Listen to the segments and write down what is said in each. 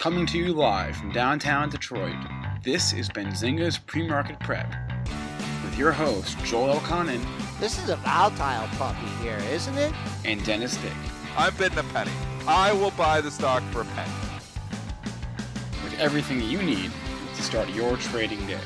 Coming to you live from downtown Detroit, this is Benzinga's Pre-Market Prep with your host, Joel Elconin. This is a volatile puppy here, isn't it? And Dennis Dick. I'm bidding a penny. I will buy the stock for a penny. With everything you need to start your trading day.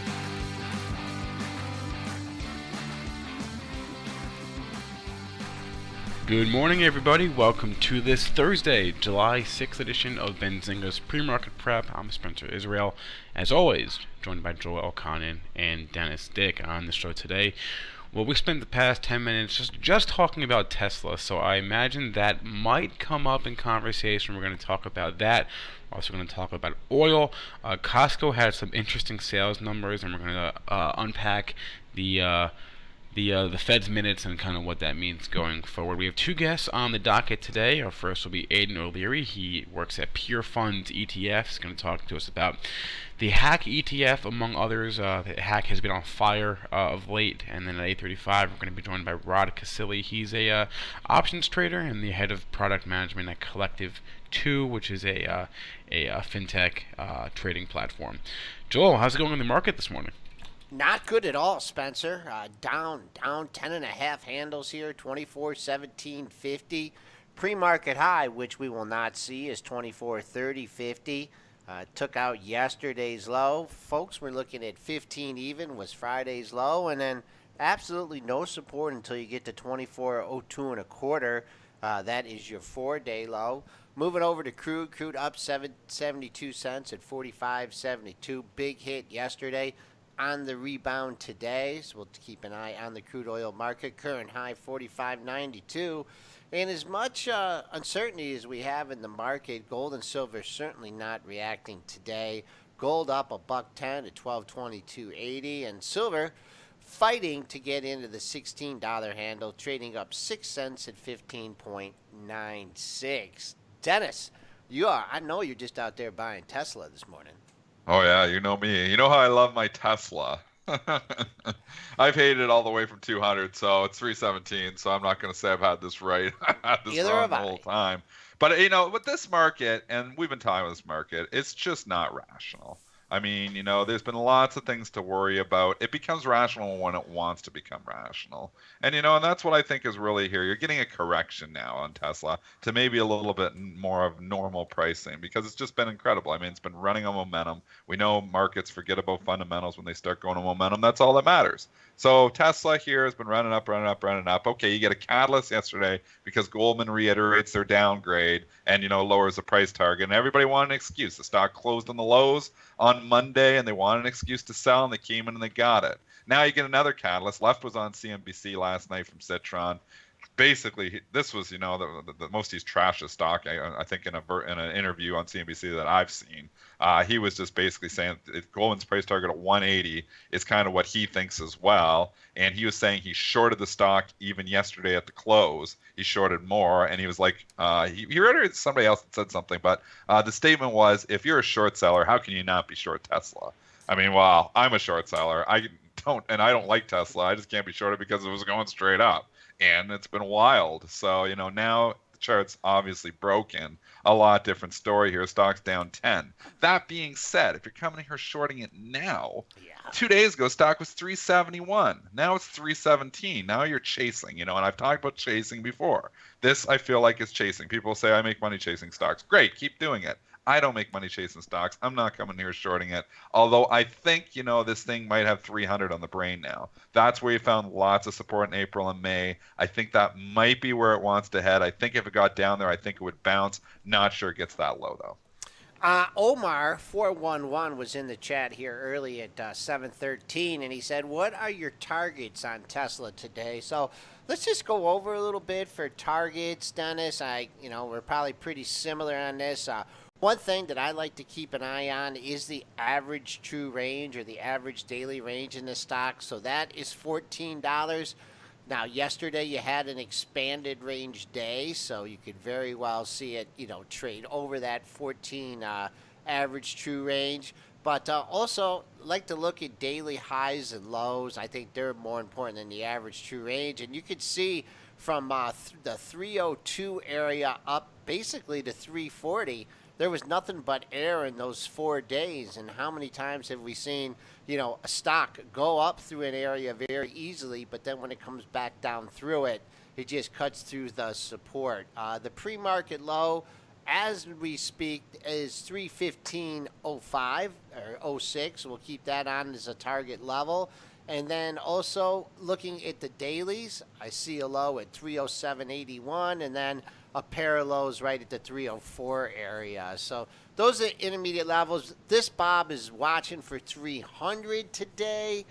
Good morning, everybody. Welcome to this Thursday, July 6th edition of Benzinga's Pre-Market Prep. I'm Spencer Israel, as always, joined by Joel Elconin and Dennis Dick on the show today. Well, we spent the past 10 minutes just talking about Tesla, so I imagine that might come up in conversation. We're going to talk about that. We're also going to talk about oil. Costco had some interesting sales numbers, and we're going to unpack the Fed's minutes and kind of what that means going forward. We have two guests on the docket today. Our first will be Aidan O'Leary. He works at PureFunds ETFs. He's going to talk to us about the Hack ETF, among others. The Hack has been on fire of late. And then at 8:35, we're going to be joined by Casilli. He's a options trader and the head of product management at Collective 2, which is a fintech trading platform. Joel, how's it going in the market this morning? Not good at all, Spencer. Down 10.5 handles here, 24.1750. Pre-market high, which we will not see, is 24.3050. Took out yesterday's low. Folks, we're looking at 15 even was Friday's low, and then absolutely no support until you get to 24.02 and a quarter. That is your 4-day low. Moving over to crude up 72 cents at 45.72. Big hit yesterday. On the rebound today, so we'll keep an eye on the crude oil market. Current high 45.92, and as much uncertainty as we have in the market, gold and silver certainly not reacting today. Gold up $1.10 at 1222.80, and silver fighting to get into the $16 handle, trading up 6 cents at 15.96. Dennis, I know you're just out there buying Tesla this morning. Oh yeah, you know me. You know how I love my Tesla. I've hated it all the way from 200, so it's 317. So I'm not going to say I've had this right. I've had this wrong the whole time. But with this market, and we've been talking about this market, it's just not rational. I mean, there's been lots of things to worry about. It becomes rational when it wants to become rational. And, and that's what I think is really here. You're getting a correction now on Tesla to maybe a little bit more of normal pricing because it's just been incredible. I mean, it's been running on momentum. We know markets forget about fundamentals when they start going on momentum. That's all that matters. So Tesla here has been running up. Okay, you get a catalyst yesterday because Goldman reiterates their downgrade and, lowers the price target. And everybody wanted an excuse. The stock closed on the lows on Monday, and they wanted an excuse to sell, and they came in and they got it. Now you get another catalyst. Left was on CNBC last night from Citron. Basically, this was, the most he's trashed the stock, I think, in an interview on CNBC that I've seen. He was just basically saying Goldman's price target at 180 is kind of what he thinks as well. And he was saying he shorted the stock even yesterday at the close. He shorted more, and he was like, he reiterated somebody else that said something, but the statement was, if you're a short seller, how can you not be short Tesla? I mean, wow, I'm a short seller. I don't like Tesla. I just can't be shorted because it was going straight up. And it's been wild. So, now the chart's obviously broken. A lot different story here. Stock's down 10. That being said, if you're coming here shorting it now, 2 days ago, stock was 371. Now it's 317. Now you're chasing, and I've talked about chasing before. This, I feel like, is chasing. People say I make money chasing stocks. Great, keep doing it. I don't make money chasing stocks. I'm not coming here shorting it. Although I think, this thing might have 300 on the brain now. That's where you found lots of support in April and May. I think that might be where it wants to head. I think if it got down there, I think it would bounce. Not sure it gets that low, though. Omar 411 was in the chat here early at 7:13, and he said, "What are your targets on Tesla today?" So let's just go over a little bit for targets, Dennis. We're probably pretty similar on this. One thing that I like to keep an eye on is the average true range or the average daily range in the stock. So that is $14. Now, yesterday you had an expanded range day, so you could very well see it, trade over that 14 average true range. But also like to look at daily highs and lows. I think they're more important than the average true range. And you could see from the 302 area up basically to 340. there was nothing but air in those 4 days. And how many times have we seen, a stock go up through an area very easily, but then when it comes back down through it, it just cuts through the support. The pre-market low, as we speak, is 315.05 or 06. We'll keep that on as a target level. And then also looking at the dailies, I see a low at 307.81 and then a pair of lows right at the 304 area. So those are intermediate levels. This Bob is watching for 300 today.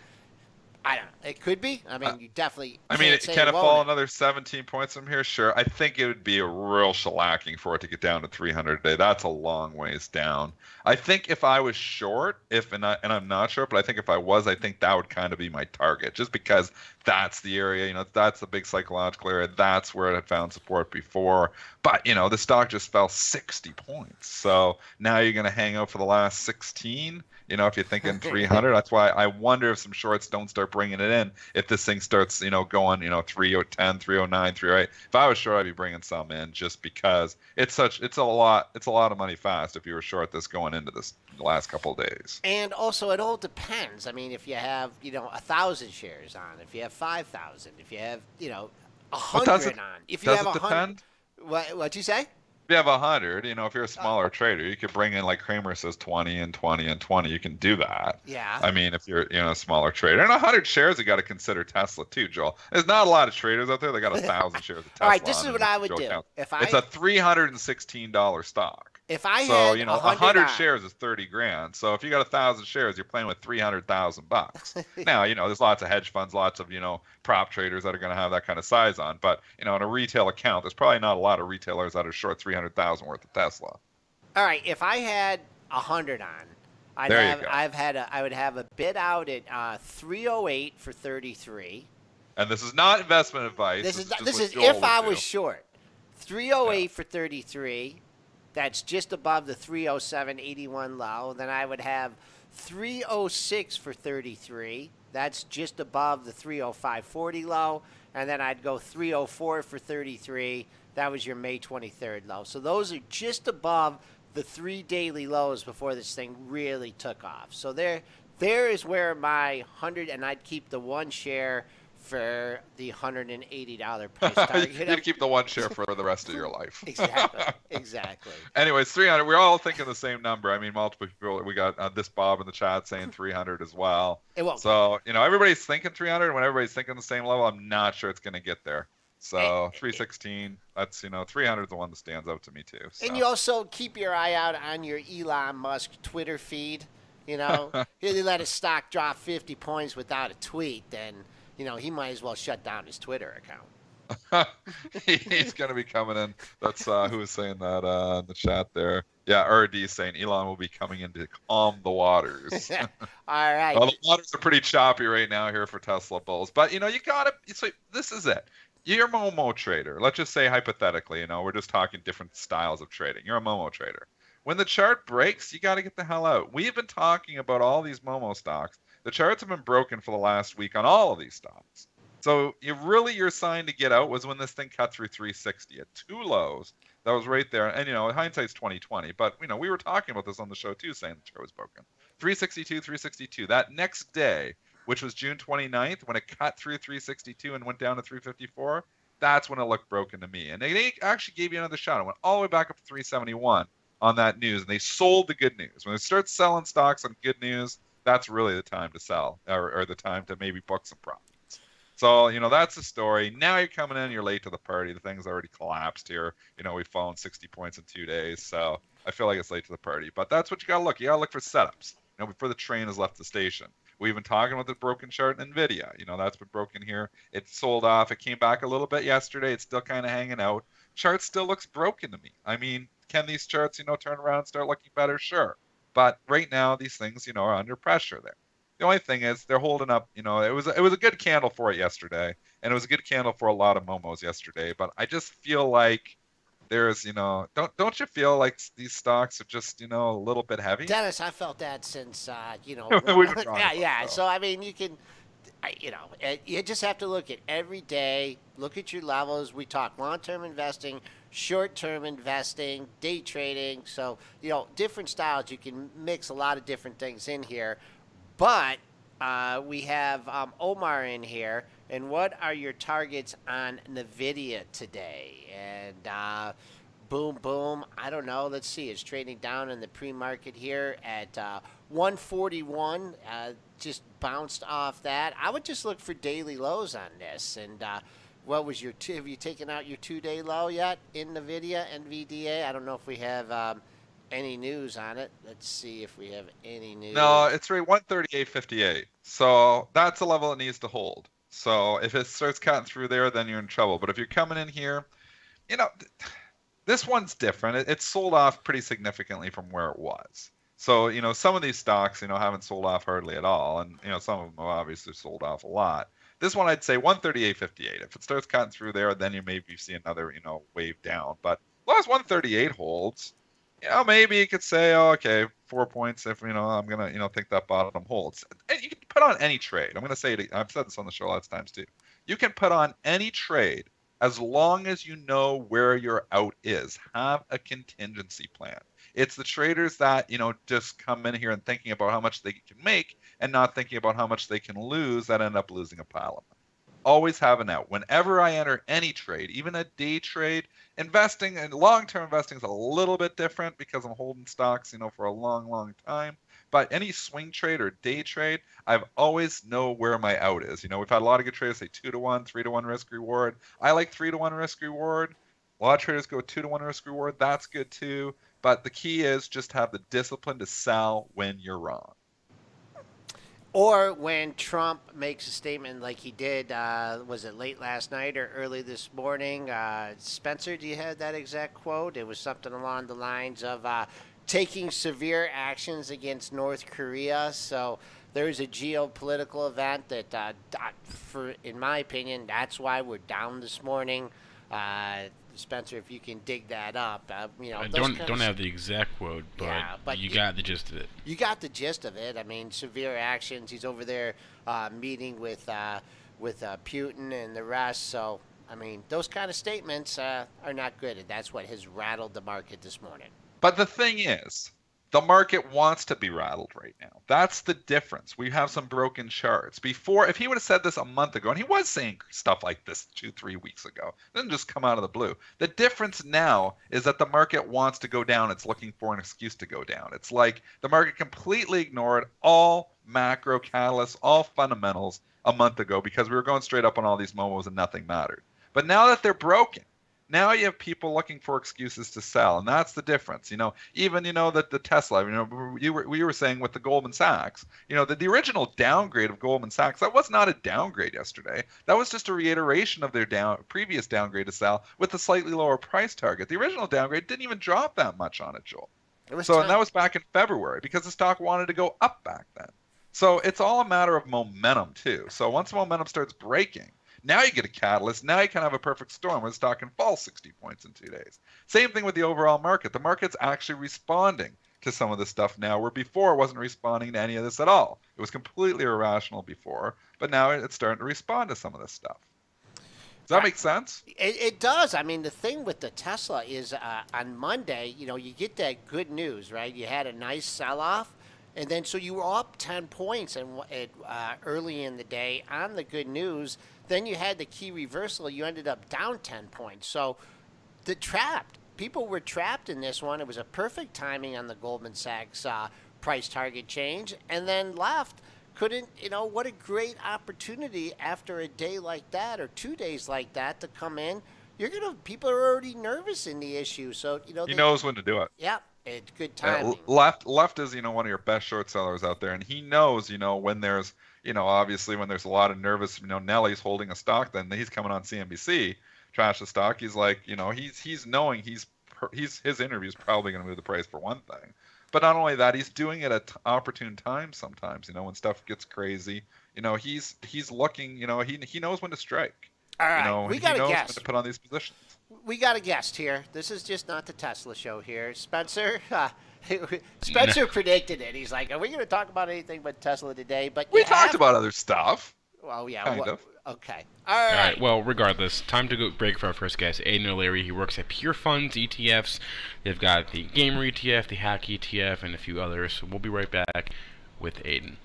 I don't know. It could be. I mean, you definitely. Can it fall another 17 points from here? Sure. I think it would be a real shellacking for it to get down to 300 today. That's a long ways down. I think if I was short, and I'm not short, but I think if I was, I think that would kind of be my target, just because that's the area. That's the big psychological area. That's where it had found support before. But the stock just fell 60 points. So now you're going to hang out for the last 16. If you're thinking 300, that's why I wonder if some shorts don't start bringing it in. If this thing starts, going, 310, 309, 308. If I was short, I'd be bringing some in just because it's a lot of money fast if you were short this going into this the last couple of days. And also, it all depends. I mean, if you have, 1,000 shares on, if you have 5,000, if you have, 100 on, if you have 100. What'd you say? If you have 100, if you're a smaller trader, you could bring in, like Kramer says, 20 and 20 and 20. You can do that. Yeah. I mean, if you're a smaller trader. And 100 shares, you got to consider Tesla too, Joel. There's not a lot of traders out there. They got 1,000 shares of Tesla. All right, this is what I would do. It's a $316 stock. If I had 100 shares is 30 grand. So if you got 1,000 shares, you're playing with $300,000. Now, there's lots of hedge funds, lots of, prop traders that are going to have that kind of size on. But, in a retail account, there's probably not a lot of retailers that are short 300,000 worth of Tesla. All right. If I had 100 on, I would have a bid out at 308 for 33. And this is not investment advice. This is if I was short. 308 for 33. That's just above the 307.81 low. Then I would have 306 for 33. That's just above the 305.40 low. And then I'd go 304 for 33. That was your May 23rd low. So those are just above the 3 daily lows before this thing really took off. So there is where my 100, and I'd keep the one share for the $180 price target. You'd keep the one share for the rest of your life. Exactly. Anyways, 300. We're all thinking the same number. I mean, multiple people. We got this Bob in the chat saying 300 as well. It won't. So everybody's thinking 300. And when everybody's thinking the same level, I'm not sure it's going to get there. So 316. That's 300 is the one that stands out to me too. So. And you also keep your eye out on your Elon Musk Twitter feed. He let his stock drop 50 points without a tweet, then. He might as well shut down his Twitter account. He's going to be coming in. That's who was saying that in the chat there. Yeah, RD saying Elon will be coming in to calm the waters. All right. Well, the waters are pretty choppy right now here for Tesla bulls. But, you got to – so this is it. You're a Momo trader. Let's just say hypothetically, we're just talking different styles of trading. You're a Momo trader. When the chart breaks, you got to get the hell out. We've been talking about all these Momo stocks. The charts have been broken for the last week on all of these stocks. So your sign to get out was when this thing cut through 360 at 2 lows. That was right there. And, hindsight's 2020. But, we were talking about this on the show, too, saying the chart was broken. 362, 362. That next day, which was June 29th, when it cut through 362 and went down to 354, that's when it looked broken to me. And they actually gave you another shot. It went all the way back up to 371 on that news. And they sold the good news. When they start selling stocks on good news, that's really the time to sell or the time to maybe book some profits. So, that's the story. Now you're coming in, you're late to the party. The thing's already collapsed here. We've fallen 60 points in 2 days. So I feel like it's late to the party. But that's what you got to look. You got to look for setups, before the train has left the station. We've been talking about the broken chart in NVIDIA. That's been broken here. It sold off. It came back a little bit yesterday. It's still kind of hanging out. Chart still looks broken to me. I mean, can these charts, turn around and start looking better? Sure. But right now, these things, are under pressure there. The only thing is they're holding up. It was a good candle for it yesterday, and it was a good candle for a lot of Momos yesterday. But I just feel like there's, don't you feel like these stocks are just, a little bit heavy? Dennis, I felt that since, We've been yeah. So I mean, you can. you just have to look at every day, look at your levels. We talk long-term investing, short-term investing, day trading. So, different styles. You can mix a lot of different things in here. But we have Omar in here. And what are your targets on NVIDIA today? And boom, boom. I don't know. Let's see. It's trading down in the pre-market here at 141. Just bounced off that. I would just look for daily lows on this. And what was your have you taken out your 2-day low yet in NVIDIA, NVDA? I don't know if we have any news on it. Let's see if we have any news. No, it's right 138.58. So that's a level it needs to hold. So if it starts cutting through there, then you're in trouble. But if you're coming in here, this one's different. It's sold off pretty significantly from where it was. So, some of these stocks, haven't sold off hardly at all. And, some of them have obviously sold off a lot. This one, I'd say 138.58. If it starts cutting through there, then you maybe see another, wave down. But as long as 138 holds, maybe you could say, oh, okay, 4 points if, I'm going to, think that bottom holds. And you can put on any trade. I'm going to say it. I've said this on the show lots of times too. You can put on any trade as long as you know where your out is. Have a contingency plan. It's the traders that, just come in here and thinking about how much they can make and not thinking about how much they can lose that end up losing a pile of money. Always have an out. Whenever I enter any trade, even a day trade, investing and long-term investing is a little bit different because I'm holding stocks, for a long, long time. But any swing trade or day trade, I've always know where my out is. We've had a lot of good traders say 2-to-1, 3-to-1 risk reward. I like 3-to-1 risk reward. A lot of traders go 2-to-1 risk reward. That's good too. But the key is just have the discipline to sell when you're wrong. Or when Trump makes a statement like he did, was it late last night or early this morning? Spencer, do you have that exact quote? It was something along the lines of taking severe actions against North Korea. So there's a geopolitical event that, in my opinion, that's why we're down this morning. Spencer, if you can dig that up, I don't have the exact quote, but you got the gist of it. You got the gist of it. I mean, severe actions. He's over there meeting with Putin and the rest. So, I mean, those kind of statements are not good, and that's what has rattled the market this morning. But the thing is, the market wants to be rattled right now. That's the difference. We have some broken charts. Before, if he would have said this a month ago, and he was saying stuff like this 2-3 weeks ago, it didn't just come out of the blue. The difference now is that the market wants to go down. It's looking for an excuse to go down. It's like the market completely ignored all macro catalysts, all fundamentals a month ago because we were going straight up on all these momos and nothing mattered. But now that they're broken, now you have people looking for excuses to sell, and that's the difference. Even the Tesla. We were saying with the Goldman Sachs. The original downgrade of Goldman Sachs, that was not a downgrade yesterday. That was just a reiteration of their previous downgrade to sell with a slightly lower price target. The original downgrade didn't even drop that much on it, Joel. And that was back in February because the stock wanted to go up back then. So it's all a matter of momentum too. So once momentum starts breaking, now you get a catalyst. Now you can have a perfect storm where the stock can fall 60 points in 2 days. Same thing with the overall market. The market's actually responding to some of this stuff now, where before it wasn't responding to any of this at all. It was completely irrational before, but now it's starting to respond to some of this stuff. Does that make sense? It does. I mean, the thing with the Tesla is on Monday, you get that good news, right? You had a nice sell-off. And then so you were up 10 points early in the day on the good news. Then you had the key reversal. You ended up down 10 points. So people were trapped in this one. It was a perfect timing on the Goldman Sachs price target change. And then left. What a great opportunity after a day like that or 2 days like that to come in. People are already nervous in the issue. So, he knows when to do it. Yeah. It's good timing. Left is, one of your best short sellers out there, and he knows, when there's, obviously when there's a lot of nervous, Nelly's holding a stock, then he's coming on CNBC, trash the stock. He's like, he's knowing his interview's probably going to move the price for one thing, but not only that, he's doing it at opportune times sometimes. When stuff gets crazy, he's looking, he knows when to strike. All right, we got he knows guess. when to put on these positions. We got a guest here. This is just not the Tesla show here. Spencer, Spencer predicted it. He's like, are we going to talk about anything but Tesla today? But we talked about other stuff. Oh yeah. Kind of. Okay. All All right. right. Well, regardless, time to go break for our first guest, Aidan O'Leary. He works at PureFunds ETFs. They've got the Gamer ETF, the Hack ETF, and a few others. So we'll be right back with Aidan.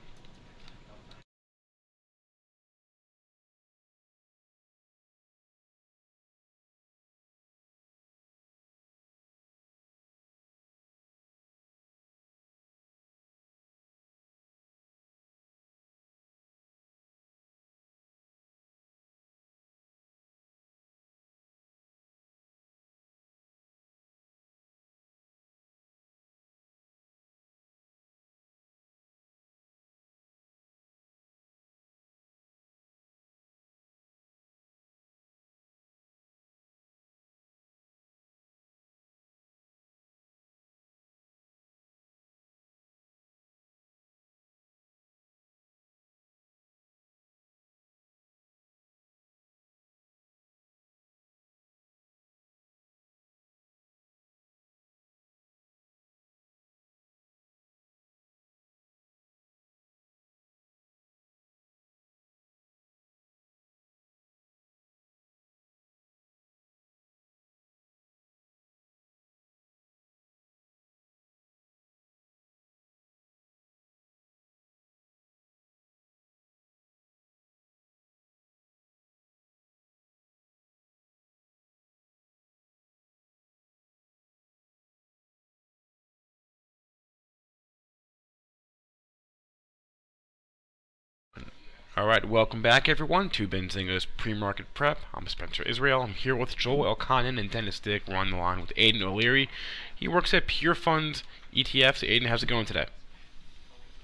All right, welcome back, everyone, to Benzinga's Pre-Market Prep. I'm Spencer Israel. I'm here with Joel Elconin and Dennis Dick. We're on the line with Aidan O'Leary. He works at PureFunds ETFs. Aidan, how's it going today?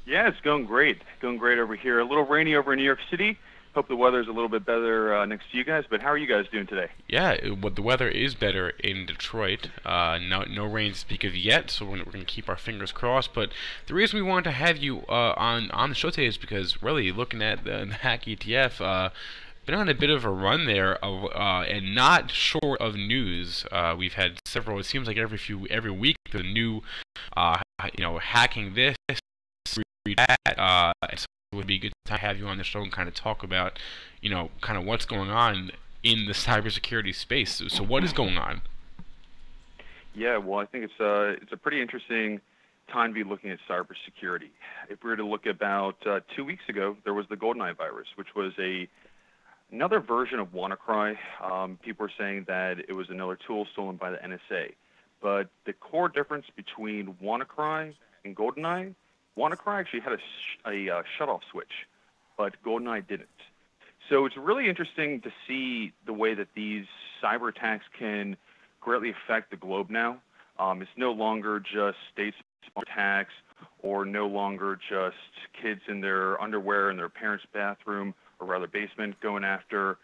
Yeah, it's going great. Going great over here. A little rainy over in New York City. Hope the weather's a little bit better next to you guys. But how are you guys doing today? Yeah, the weather is better in Detroit. No rain to speak of yet, so we're going to keep our fingers crossed. But the reason we wanted to have you on the show today is because, really, looking at the Hack ETF, been on a bit of a run there, and not short of news. We've had several. It seems like every week the new, hacking this, that. So it would be good to have you on the show and kind of talk about, kind of what's going on in the cybersecurity space. So what is going on? Yeah, well, I think it's a pretty interesting time to be looking at cybersecurity. If we were to look about 2 weeks ago, there was the GoldenEye virus, which was another version of WannaCry. People were saying that it was another tool stolen by the NSA. But the core difference between WannaCry and GoldenEye, WannaCry actually had a shut-off switch, but GoldenEye didn't. So it's really interesting to see the way that these cyber attacks can greatly affect the globe now. It's no longer just state-sponsored attacks or no longer just kids in their underwear in their parents' bathroom or rather basement going after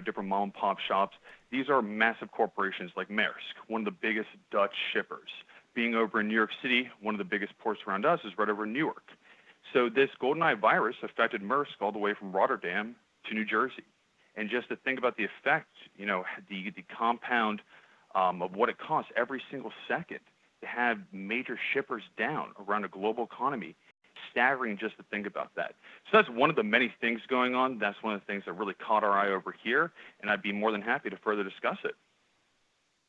different mom-and-pop shops. These are massive corporations like Maersk, one of the biggest Dutch shippers. Being over in New York City, one of the biggest ports around us is right over in New York. So this GoldenEye virus affected Maersk all the way from Rotterdam to New Jersey. And just to think about the effect, the compound of what it costs every single second to have major shippers down around a global economy, staggering just to think about that. So that's one of the many things going on. That's one of the things that really caught our eye over here, and I'd be more than happy to further discuss it.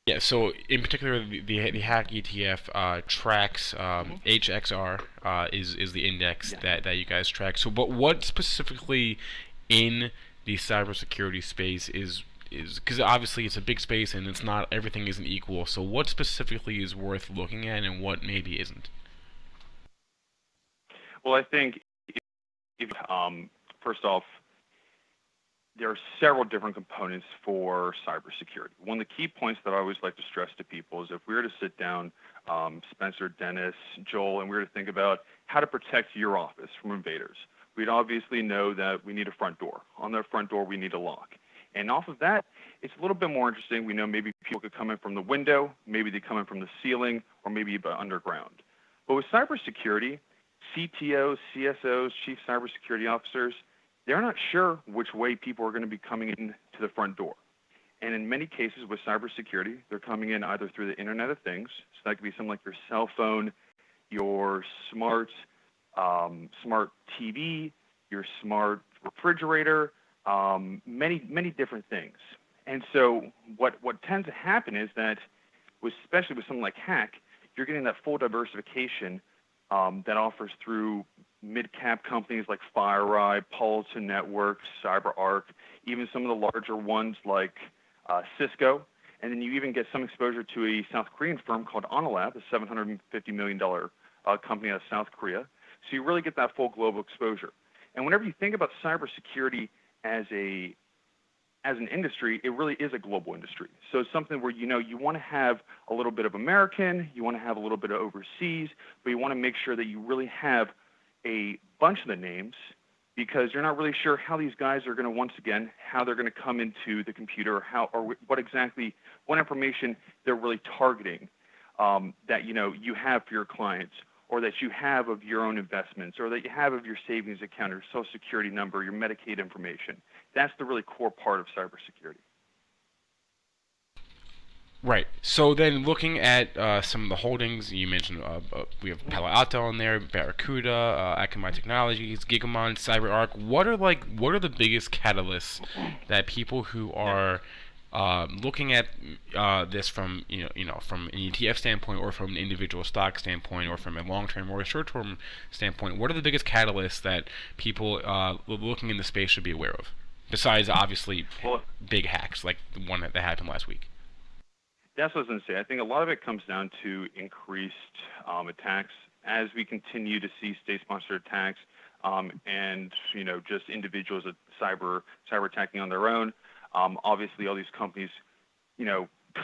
Yeah, so in particular, the Hack ETF tracks HXR is the index that you guys track. So, but what specifically in the cybersecurity space is because obviously it's a big space and it's not everything isn't equal. So, what specifically is worth looking at and what maybe isn't? Well, I think first off, there are several different components for cybersecurity. One of the key points that I always like to stress to people is if we were to sit down, Spencer, Dennis, Joel, and we were to think about how to protect your office from invaders, we'd obviously know that we need a front door. On that front door, we need a lock. And off of that, it's a little bit more interesting. We know maybe people could come in from the window, maybe they come in from the ceiling, or maybe underground. But with cybersecurity, CTOs, CSOs, chief cybersecurity officers, they're not sure which way people are going to be coming in to the front door. And in many cases with cybersecurity, they're coming in either through the Internet of Things. So that could be something like your cell phone, your smart TV, your smart refrigerator, many different things. And so what tends to happen is that, especially with something like Hack, you're getting that full diversification that offers through mid-cap companies like FireEye, Politan Networks, CyberArk, even some of the larger ones like Cisco. And then you even get some exposure to a South Korean firm called Onolab, a $750 million company out of South Korea. So you really get that full global exposure. And whenever you think about cybersecurity as an industry, it really is a global industry. So it's something where, you want to have a little bit of American, you want to have a little bit of overseas, but you want to make sure that you really have a bunch of the names, because you're not really sure how these guys are going to, once again, how they're going to come into the computer, or what information they're really targeting that, you have for your clients, or that you have of your own investments, or that you have of your savings account, or Social Security number, your Medicaid information. That's the really core part of cybersecurity. Right. So then, looking at some of the holdings you mentioned, we have Palo Alto on there, Barracuda, Akamai Technologies, Gigamon, CyberArk. What are the biggest catalysts that people who are looking at this from from an ETF standpoint, or from an individual stock standpoint, or from a long-term or a short-term standpoint, what are the biggest catalysts that people looking in the space should be aware of? Besides, obviously, big hacks like the one that happened last week. That's what I was going to say. I think a lot of it comes down to increased attacks as we continue to see state-sponsored attacks, and just individuals that cyber attacking on their own. Obviously, all these companies,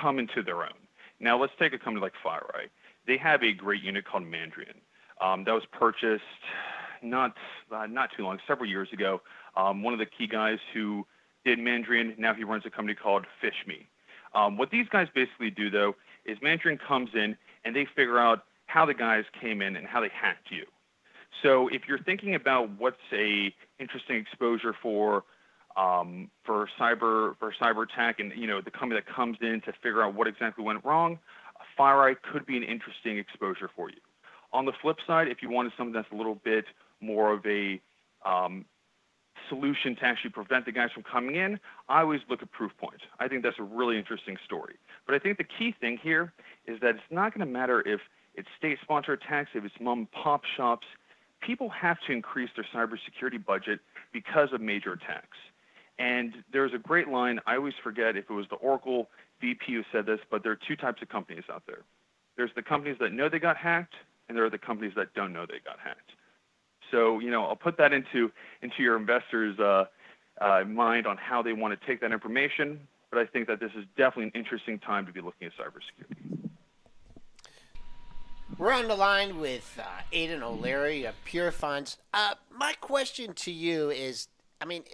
come into their own. Now, let's take a company like FireEye. They have a great unit called Mandarin that was purchased not too long, several years ago. One of the key guys who did Mandarin, now he runs a company called FishMe. What these guys basically do, though, is Mandarin comes in and they figure out how the guys came in and how they hacked you. So if you're thinking about what's a interesting exposure for cyber attack, and the company that comes in to figure out what exactly went wrong, FireEye could be an interesting exposure for you. On the flip side, if you wanted something that's a little bit more of a solution to actually prevent the guys from coming in, I always look at Proofpoint. I think that's a really interesting story. But I think the key thing here is that it's not going to matter if it's state-sponsored attacks, if it's mom-and-pop shops. People have to increase their cybersecurity budget because of major attacks. And there's a great line, I always forget if it was the Oracle VP who said this, but there are two types of companies out there. There's the companies that know they got hacked, and there are the companies that don't know they got hacked. So, I'll put that into your investors' mind on how they want to take that information, but I think that this is definitely an interesting time to be looking at cybersecurity. We're on the line with Aidan O'Leary of PureFunds. My question to you is,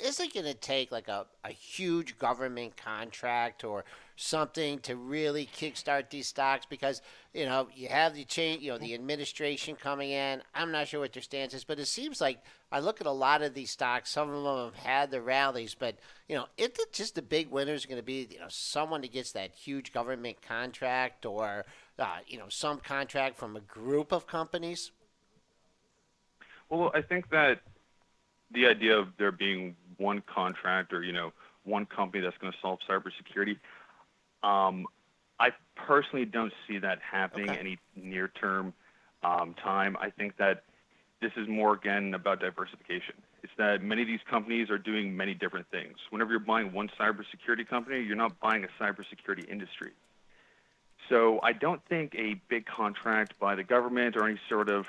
is it going to take like a huge government contract or something to really kickstart these stocks? Because, you have the change, the administration coming in. I'm not sure what their stance is, but it seems like I look at a lot of these stocks. Some of them have had the rallies, but, isn't it just the big winners going to be, someone that gets that huge government contract, or, some contract from a group of companies? Well, I think that the idea of there being one contract or, one company that's going to solve cybersecurity, I personally don't see that happening any near-term time. I think that this is more, again, about diversification. It's that many of these companies are doing many different things. Whenever you're buying one cybersecurity company, you're not buying a cybersecurity industry. So I don't think a big contract by the government or any sort of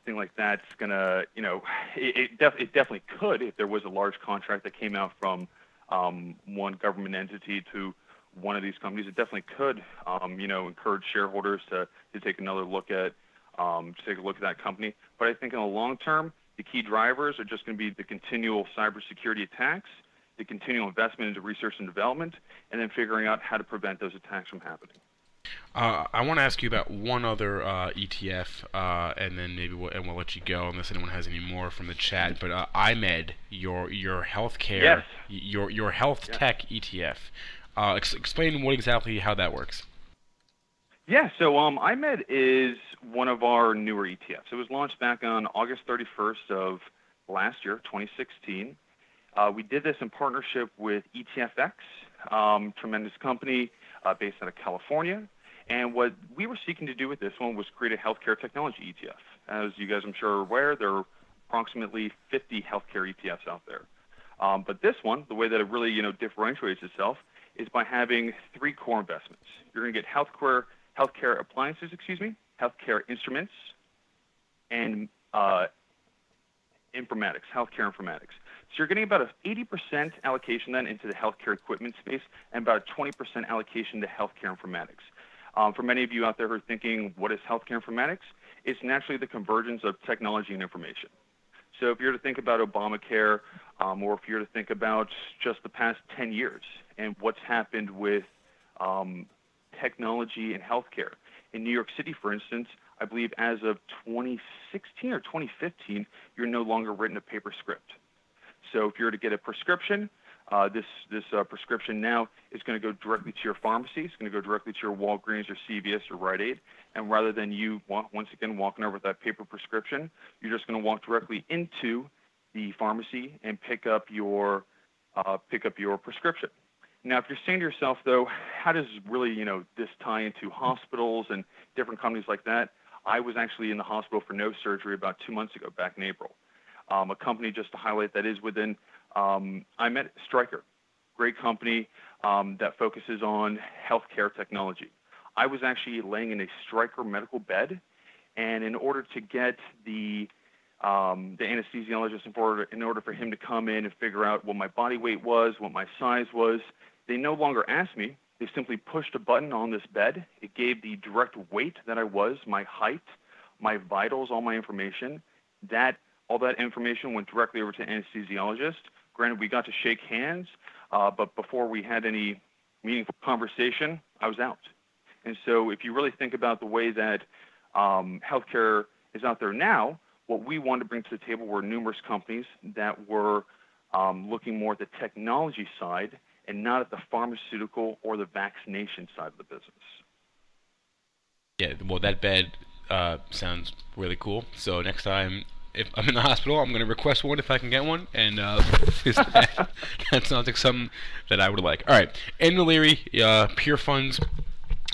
thing like that's going to, it definitely could if there was a large contract that came out from one government entity to one of these companies. It definitely could, encourage shareholders to take another look at, that company. But I think in the long term, the key drivers are just going to be the continual cybersecurity attacks, the continual investment into research and development, and then figuring out how to prevent those attacks from happening. I want to ask you about one other ETF, and then maybe we'll let you go unless anyone has any more from the chat. But IMED, your healthcare, yes. your health tech ETF. Explain exactly how that works. Yeah, so IMED is one of our newer ETFs. It was launched back on August 31st of last year, 2016. We did this in partnership with ETFs, tremendous company based out of California. And what we were seeking to do with this one was create a healthcare technology ETF. As you guys, I'm sure, are aware, there are approximately 50 healthcare ETFs out there. But this one, the way that it really, differentiates itself is by having 3 core investments. You're going to get healthcare appliances, healthcare instruments, and informatics, healthcare informatics. So you're getting about an 80% allocation then into the healthcare equipment space and about a 20% allocation to healthcare informatics. For many of you out there who are thinking, what is healthcare informatics? It's naturally the convergence of technology and information. So if you're to think about Obamacare, or if you're to think about just the past 10 years and what's happened with technology and healthcare. In New York City, for instance, I believe as of 2016 or 2015, you're no longer written a paper script. So if you're to get a prescription, this prescription now is going to go directly to your pharmacy. It's going to go directly to your Walgreens or CVS or Rite Aid. And rather than you, once again, walking over with that paper prescription, you're just going to walk directly into the pharmacy and pick up your prescription. Now, if you're saying to yourself, though, how does really, this tie into hospitals and different companies like that? I was actually in the hospital for nose surgery about 2 months ago, back in April. A company, just to highlight, that is within, I met Stryker, great company that focuses on healthcare technology. I was actually laying in a Stryker medical bed, and in order to get the anesthesiologist, in order for him to come in and figure out what my body weight was, what my size was, they no longer asked me. They simply pushed a button on this bed. It gave the direct weight that I was, my height, my vitals, all my information. All that information went directly over to the anesthesiologist. Granted, we got to shake hands, but before we had any meaningful conversation, I was out. And so if you really think about the way that healthcare is out there now, what we wanted to bring to the table were numerous companies that were looking more at the technology side and not at the pharmaceutical or the vaccination side of the business. Yeah, well, that bed sounds really cool. So next time, if I'm in the hospital, I'm going to request one if I can get one. And that sounds like something that I would like. All right, Aidan O'Leary, PureFunds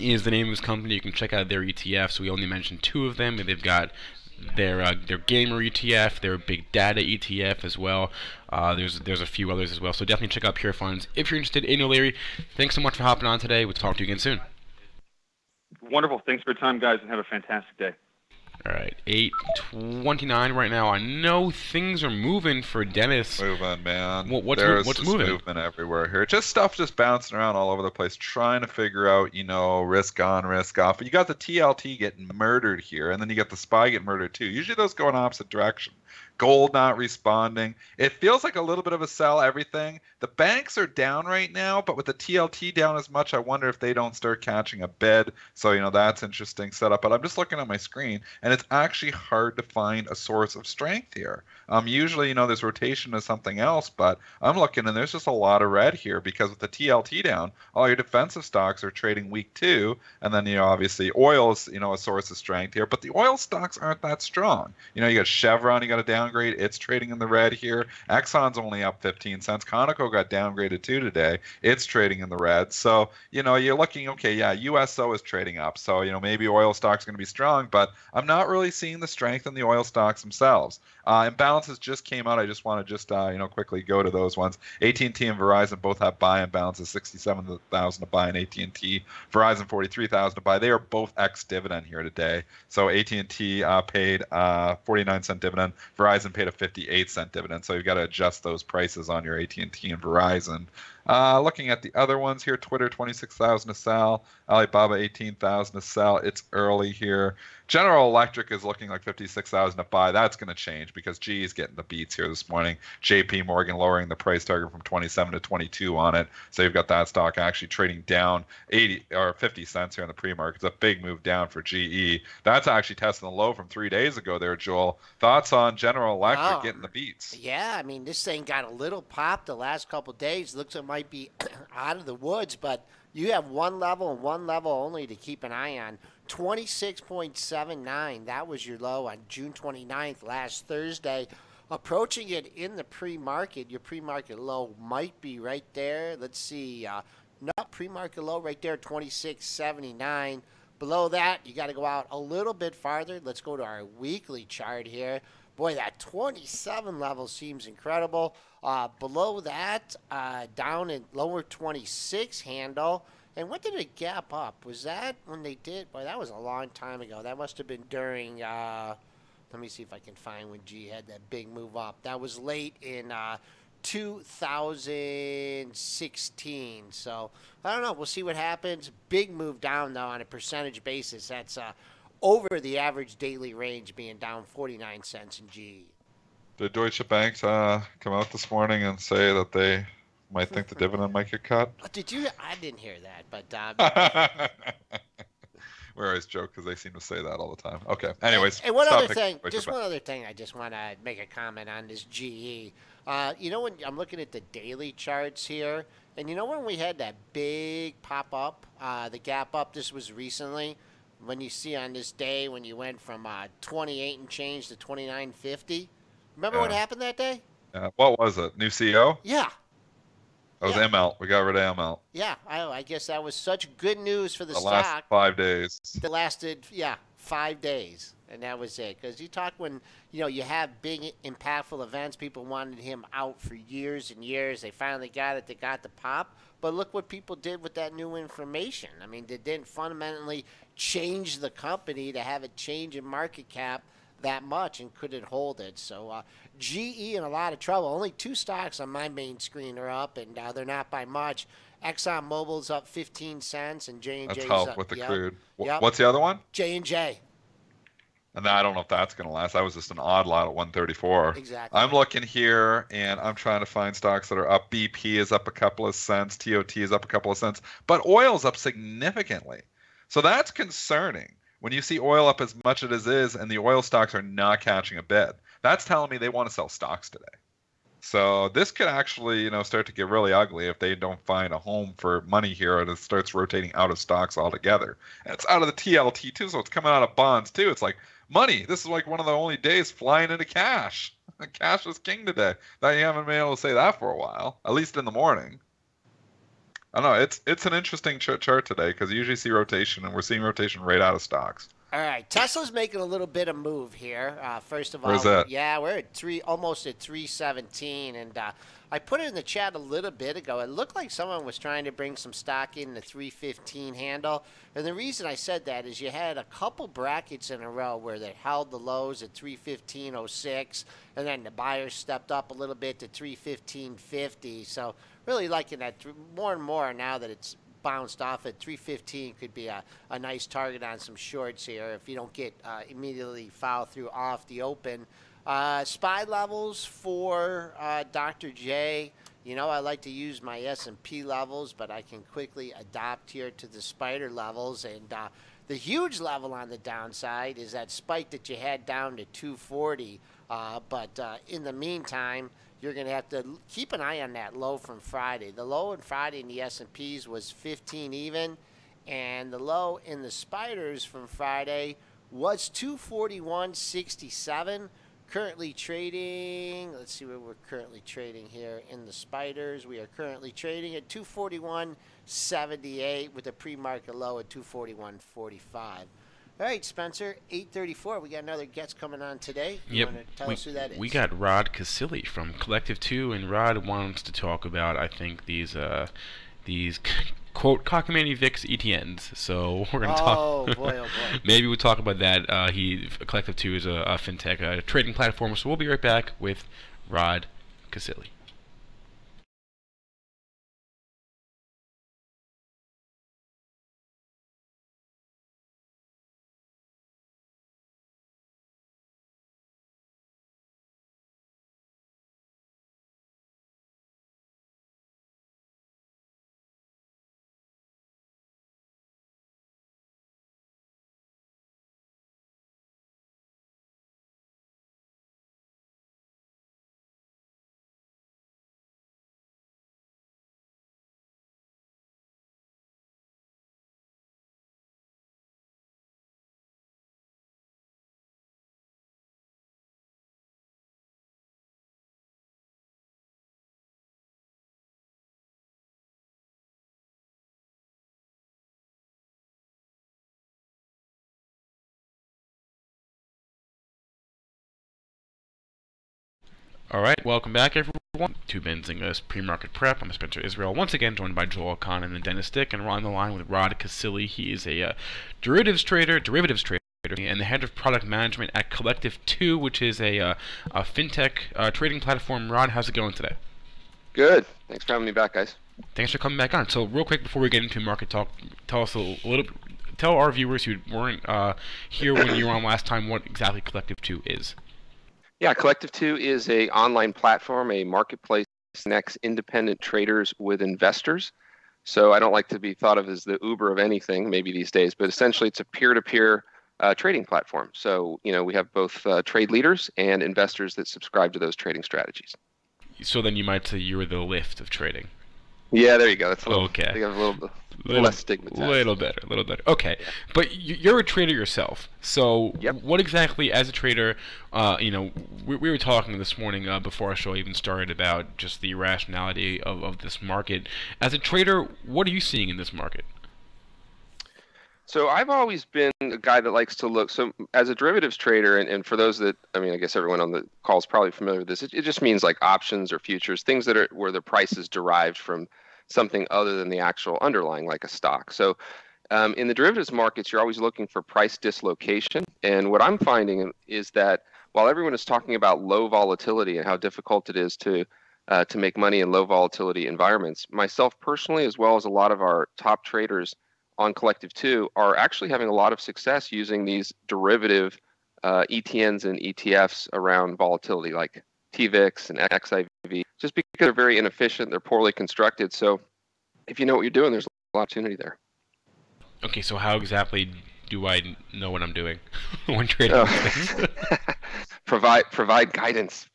is the name of his company. You can check out their ETFs. We only mentioned 2 of them. They've got their gamer ETF, their big data ETF as well. There's a few others as well. So definitely check out PureFunds if you're interested. Aidan O'Leary, thanks so much for hopping on today. We'll talk to you again soon. Wonderful. Thanks for your time, guys, and have a fantastic day. All right, 8:29 right now. I know things are moving for Dennis. Moving, man. What's moving? Movement everywhere here. Stuff bouncing around all over the place, trying to figure out, risk on, risk off. But you got the TLT getting murdered here, and then you got the SPY getting murdered too. Usually those go in opposite direction. Gold not responding. It feels like a little bit of a sell everything. The banks are down right now, but with the TLT down as much, I wonder if they don't start catching a bid. So, that's interesting setup. But I'm just looking at my screen, and it's actually hard to find a source of strength here. Usually, there's rotation to something else, but I'm looking, and there's just a lot of red here because with the TLT down, all your defensive stocks are trading weak too. And then, obviously, oil is, a source of strength here. But the oil stocks aren't that strong. You got Chevron, you got a downgrade. It's trading in the red here. Exxon's only up 15 cents. Conoco got downgraded too today. It's trading in the red. So, you're looking, okay, yeah, USO is trading up. So, maybe oil stocks are going to be strong, but I'm not really seeing the strength in the oil stocks themselves. Imbalances just came out. I just want to quickly go to those ones. AT&T and Verizon both have buy imbalances, 67,000 to buy in AT&T, Verizon 43,000 to buy. They are both ex-dividend here today. So AT&T paid 49-cent dividend. Verizon paid a 58-cent dividend. So you've got to adjust those prices on your AT&T and Verizon. Looking at the other ones here, Twitter 26,000 to sell, Alibaba 18,000 to sell. It's early here. General Electric is looking like 56,000 to buy. That's going to change because GE is getting the beats here this morning. JP Morgan lowering the price target from 27 to 22 on it. So you've got that stock actually trading down 80 or 50 cents here in the pre-market. It's a big move down for GE. That's actually testing the low from 3 days ago there, Joel. Thoughts on General Electric getting the beats? Yeah, I mean, this thing got a little pop the last couple of days. Looks like it might be out of the woods, but you have one level and one level only to keep an eye on. 26.79, that was your low on June 29th, last Thursday. approaching it in the pre-market. Your pre-market low might be right there. Let's see. Not pre-market low right there, 26.79. Below that, you got to go out a little bit farther. Let's go to our weekly chart here. Boy, that 27 level seems incredible. Below that, down in lower 26 handle. And when did it gap up? Was that when they did? Boy, that was a long time ago. That must have been during, let me see if I can find when G had that big move up. That was late in 2016. So, I don't know. We'll see what happens. Big move down, though, on a percentage basis. That's over the average daily range, being down 49 cents in GE. Did Deutsche Bank come out this morning and say that they might think the dividend might get cut? Did you? I didn't hear that, but we always joke because they seem to say that all the time. Okay. Anyways, and one other thing, one other thing I just want to make a comment on is GE. You know, when I'm looking at the daily charts here, and you know when we had that big pop up, the gap up, this was recently, when you see on this day when you went from 28 and change to 29.50. Remember what happened that day? What was it? New CEO? Yeah. That was ML. We got rid of ML. Yeah, I guess that was such good news for the stock. Last 5 days. That lasted, 5 days, and that was it. Because you talk when, you have big, impactful events. People wanted him out for years and years. They finally got it. They got the pop. But look what people did with that new information. I mean, they didn't fundamentally change the company to have it change in market cap that much and couldn't hold it. So GE in a lot of trouble. Only 2 stocks on my main screen are up, and they're not by much. ExxonMobil's up 15 cents, and J&J's That's help up. with the crude. Yep. What's the other one? J&J. And I don't know if that's going to last. That was just an odd lot at 134. Exactly. I'm looking here, and I'm trying to find stocks that are up. BP is up a couple of cents. TOT is up a couple of cents. But oil's up significantly. So that's concerning. When you see oil up as much as it is and the oil stocks are not catching a bid, that's telling me they want to sell stocks today. So this could actually, start to get really ugly if they don't find a home for money here and it starts rotating out of stocks altogether. And it's out of the TLT too, so it's coming out of bonds too. It's like money. This is like one of the only days flying into cash. Cash is king today. That you haven't been able to say that for a while, at least in the morning. I don't know. It's an interesting chart today because you usually see rotation, and we're seeing rotation right out of stocks. All right, Tesla's making a little bit of move here. First of all, where's that? Yeah, we're at almost at 317, and I put it in the chat a little bit ago. It looked like someone was trying to bring some stock in the 315 handle, and the reason I said that is you had a couple brackets in a row where they held the lows at 315.06, and then the buyers stepped up a little bit to 315.50. So really liking that more and more now that it's bounced off at 315 could be a nice target on some shorts here if you don't get immediately follow through off the open. SPY levels for Dr. J. I like to use my S&P levels, but I can quickly adapt here to the spider levels. And the huge level on the downside is that spike that you had down to 240. But in the meantime, you're going to have to keep an eye on that low from Friday. The low on Friday in the S&Ps was 15 even, and the low in the spiders from Friday was 241.67. Currently trading, let's see where we're currently trading here in the spiders. We are currently trading at 241.78 with a pre-market low at 241.45. All right, Spencer, 8:34. We got another guest coming on today. You want to tell us who that is? We got Rod Casilli from Collective 2, and Rod wants to talk about, I think, these quote cockamamie VIX ETNs. So we're gonna talk. Oh boy, oh boy. Maybe we'll talk about that. Collective 2 is a fintech trading platform. So we'll be right back with Rod Casilli. All right, welcome back, everyone, to Benzinga's Pre-Market Prep. I'm Spencer Israel, once again joined by Joel O'Connor and Dennis Dick, and we're on the line with Rod Casilli. He is a derivatives trader, and the head of product management at Collective 2, which is a fintech trading platform. Rod, how's it going today? Good. Thanks for having me back, guys. Thanks for coming back on. So, real quick before we get into market talk, tell our viewers who weren't here when you were on last time what exactly Collective 2 is. Yeah, Collective 2 is an online platform, a marketplace that connects independent traders with investors. So I don't like to be thought of as the Uber of anything, maybe these days, but essentially it's a peer-to-peer trading platform. So, we have both trade leaders and investors that subscribe to those trading strategies. So then you might say you're the Lyft of trading. Yeah, there you go. That's a little, okay. I think I'm a little less stigmatized. A little better. Okay, yeah. But you're a trader yourself. So yep. What exactly, as a trader, we were talking this morning before our show even started about just the rationality of this market. As a trader, what are you seeing in this market? So I've always been a guy that likes to look. So as a derivatives trader, and for those that, I guess everyone on the call is probably familiar with this, it just means like options or futures, things that are where the price is derived from something other than the actual underlying, like a stock. So in the derivatives markets, you're always looking for price dislocation. And what I'm finding is that while everyone is talking about low volatility and how difficult it is to make money in low volatility environments, myself personally, as well as a lot of our top traders on Collective 2, are actually having a lot of success using these derivative ETNs and ETFs around volatility, like TVIX and XIV, just because they're very inefficient, they're poorly constructed. So if you know what you're doing, there's a lot of opportunity there. Okay, so how exactly do I know what I'm doing when trading things? Provide guidance.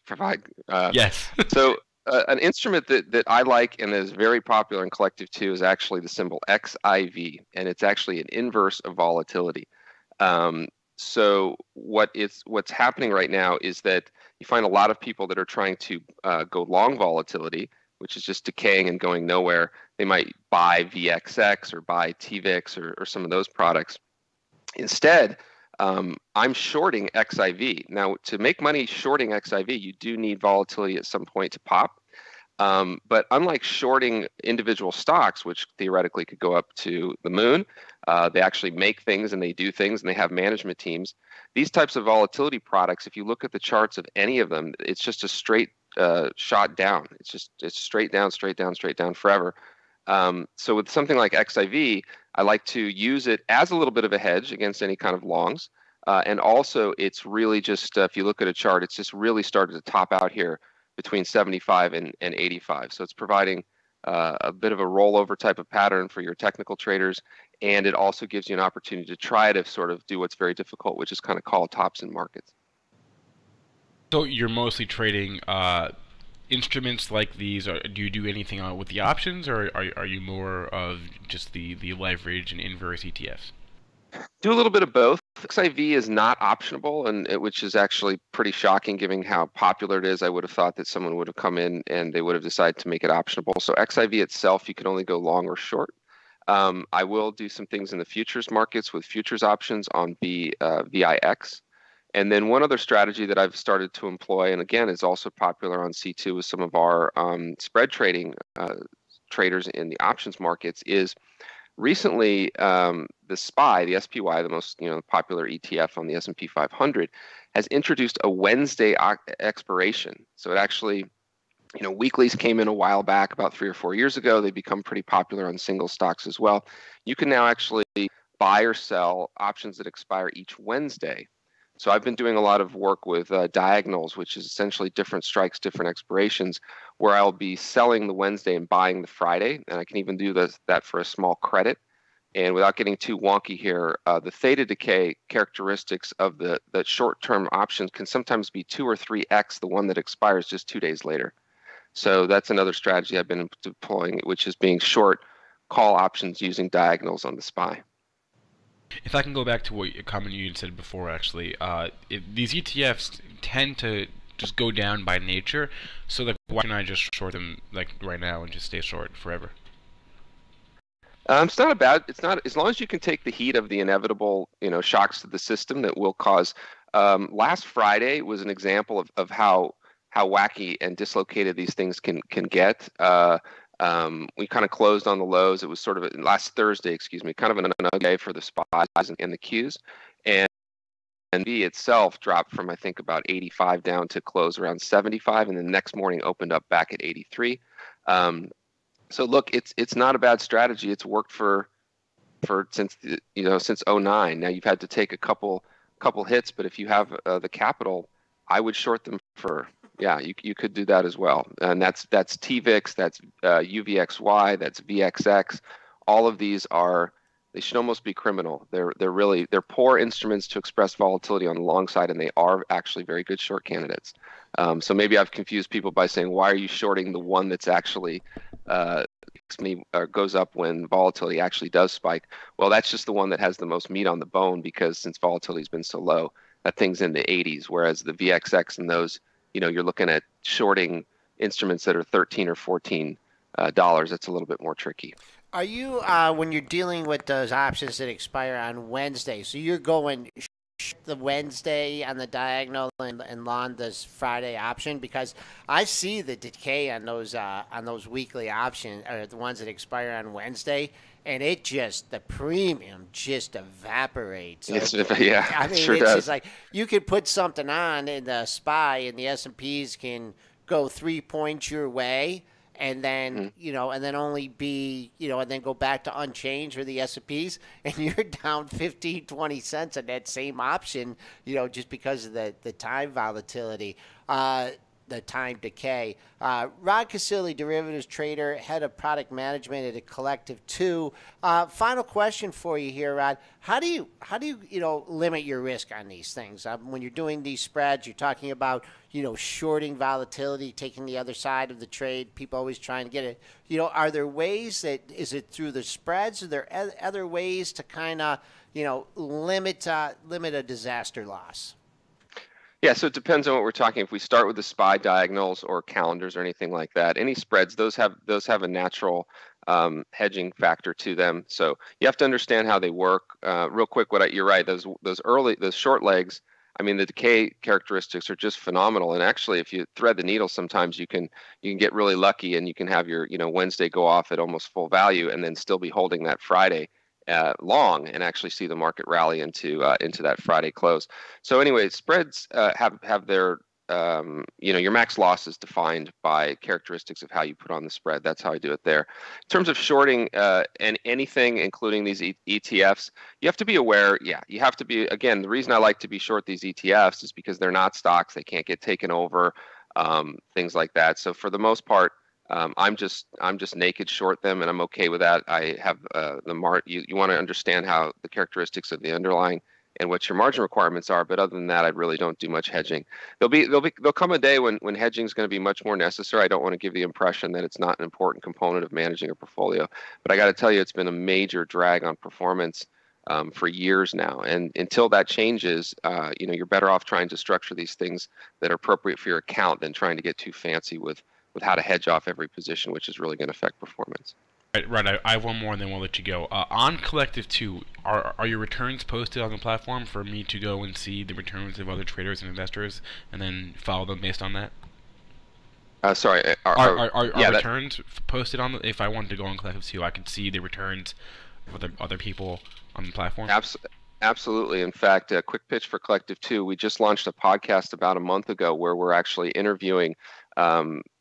Yes. So an instrument that I like and that is very popular in Collective 2 is actually the symbol XIV, and it's actually an inverse of volatility. So what's happening right now is that you find a lot of people that are trying to go long volatility, which is just decaying and going nowhere. They might buy VXX or buy TVIX or some of those products. Instead, I'm shorting XIV. Now, to make money shorting XIV, you do need volatility at some point to pop. But unlike shorting individual stocks, which theoretically could go up to the moon, they actually make things and they do things and they have management teams. These types of volatility products, if you look at the charts of any of them, it's just a straight shot down. It's straight down forever. So with something like XIV, I like to use it as a little bit of a hedge against any kind of longs. And also, it's really just, if you look at a chart, it's just really started to top out here between 75 and 85. So it's providing a bit of a rollover type of pattern for your technical traders. And it also gives you an opportunity to try to sort of do what's very difficult, which is kind of call tops in markets. So you're mostly trading instruments like these. Do you do anything with the options, or are you more of just the leverage and inverse ETFs? Do a little bit of both. XIV is not optionable, which is actually pretty shocking given how popular it is. I would have thought that someone would have come in and they would have decided to make it optionable. So XIV itself, you can only go long or short. I will do some things in the futures markets with futures options on VIX. And then one other strategy that I've started to employ, and again, is also popular on C2 with some of our spread trading traders in the options markets, is recently the SPY, the SPY, the most popular ETF on the S&P 500, has introduced a Wednesday expiration. So it actually, weeklies came in a while back, about 3 or 4 years ago. They become pretty popular on single stocks as well. You can now actually buy or sell options that expire each Wednesday. So I've been doing a lot of work with diagonals, which is essentially different strikes, different expirations, where I'll be selling the Wednesday and buying the Friday. And I can even do that for a small credit. And without getting too wonky here, the theta decay characteristics of the short-term options can sometimes be 2 or 3x the one that expires just 2 days later. So that's another strategy I've been deploying, which is being short call options using diagonals on the SPY. If I can go back to what a comment you said before, actually, these ETFs tend to just go down by nature, so why can't I just short them right now and just stay short forever? It's not as long as you can take the heat of the inevitable, shocks to the system that will cause. Last Friday was an example of how how wacky and dislocated these things can get. We kind of closed on the lows. It was sort of last Thursday, excuse me, kind of an ugly day for the SPYs and the Qs. And V itself dropped from, I think, about 85 down to close around 75, and the next morning opened up back at 83. So look, it's not a bad strategy. It's worked for since since '09. Now you've had to take a couple hits, but if you have the capital, I would short them for. Yeah, you could do that as well, and that's TVIX, that's UVXY, that's VXX. All of these they should almost be criminal. They're poor instruments to express volatility on the long side, and they are actually very good short candidates. So maybe I've confused people by saying, why are you shorting the one that's actually goes up when volatility actually does spike? Well, that's just the one that has the most meat on the bone, because since volatility has been so low, that thing's in the 80s, whereas the VXX and those, you're looking at shorting instruments that are $13 or $14. That's a little bit more tricky. Are you, when you're dealing with those options that expire on Wednesday, so you're going the Wednesday on the diagonal and long this Friday option? Because I see the decay on those weekly options, or the ones that expire on Wednesday, and the premium just evaporates. Yeah, I mean, sure it's does. just like you could put something on in the SPY, and the S&Ps can go 3 points your way, and then and then only be and then go back to unchanged for the S&Ps, and you're down 15, 20 cents on that same option, just because of the time volatility, the time decay. Rod Casilli, derivatives trader, head of product management at a Collective 2. Final question for you here, Rod. How do you limit your risk on these things? When you're doing these spreads, you're talking about shorting volatility, taking the other side of the trade. People always trying to get it. Are there ways is it through the spreads? Are there other ways to kind of limit a disaster loss? Yeah, so it depends on what we're talking. If we start with the SPY diagonals or calendars or anything like that, any spreads, those have a natural hedging factor to them. So you have to understand how they work. Real quick, you're right. Those short legs, I mean, the decay characteristics are just phenomenal. And actually, if you thread the needle, sometimes you can get really lucky, and you can have your Wednesday go off at almost full value, and then still be holding that Friday long, and actually see the market rally into that Friday close. So anyway, spreads have their your max loss is defined by characteristics of how you put on the spread. That's how I do it there. In terms of shorting and anything, including these ETFs, you have to be aware. Yeah, you have to be. Again, the reason I like to be short these ETFs is because they're not stocks. They can't get taken over, things like that. So for the most part, I'm just naked short them, and I'm okay with that. I have the you want to understand how the characteristics of the underlying and what your margin requirements are, but other than that, I really don't do much hedging. There'll come a day when hedging is going to be much more necessary. I don't want to give the impression that it's not an important component of managing a portfolio, but I got to tell you, it's been a major drag on performance for years now. And until that changes, you're better off trying to structure these things that are appropriate for your account than trying to get too fancy with how to hedge off every position, which is really going to affect performance. Right. I have one more, and then we'll let you go. On Collective 2, are your returns posted on the platform for me to go and see the returns of other traders and investors, and then follow them based on that? Sorry. Are returns posted on if I wanted to go on Collective 2, I could see the returns of other people on the platform? Absolutely. In fact, a quick pitch for Collective 2. We just launched a podcast about a month ago where we're actually interviewing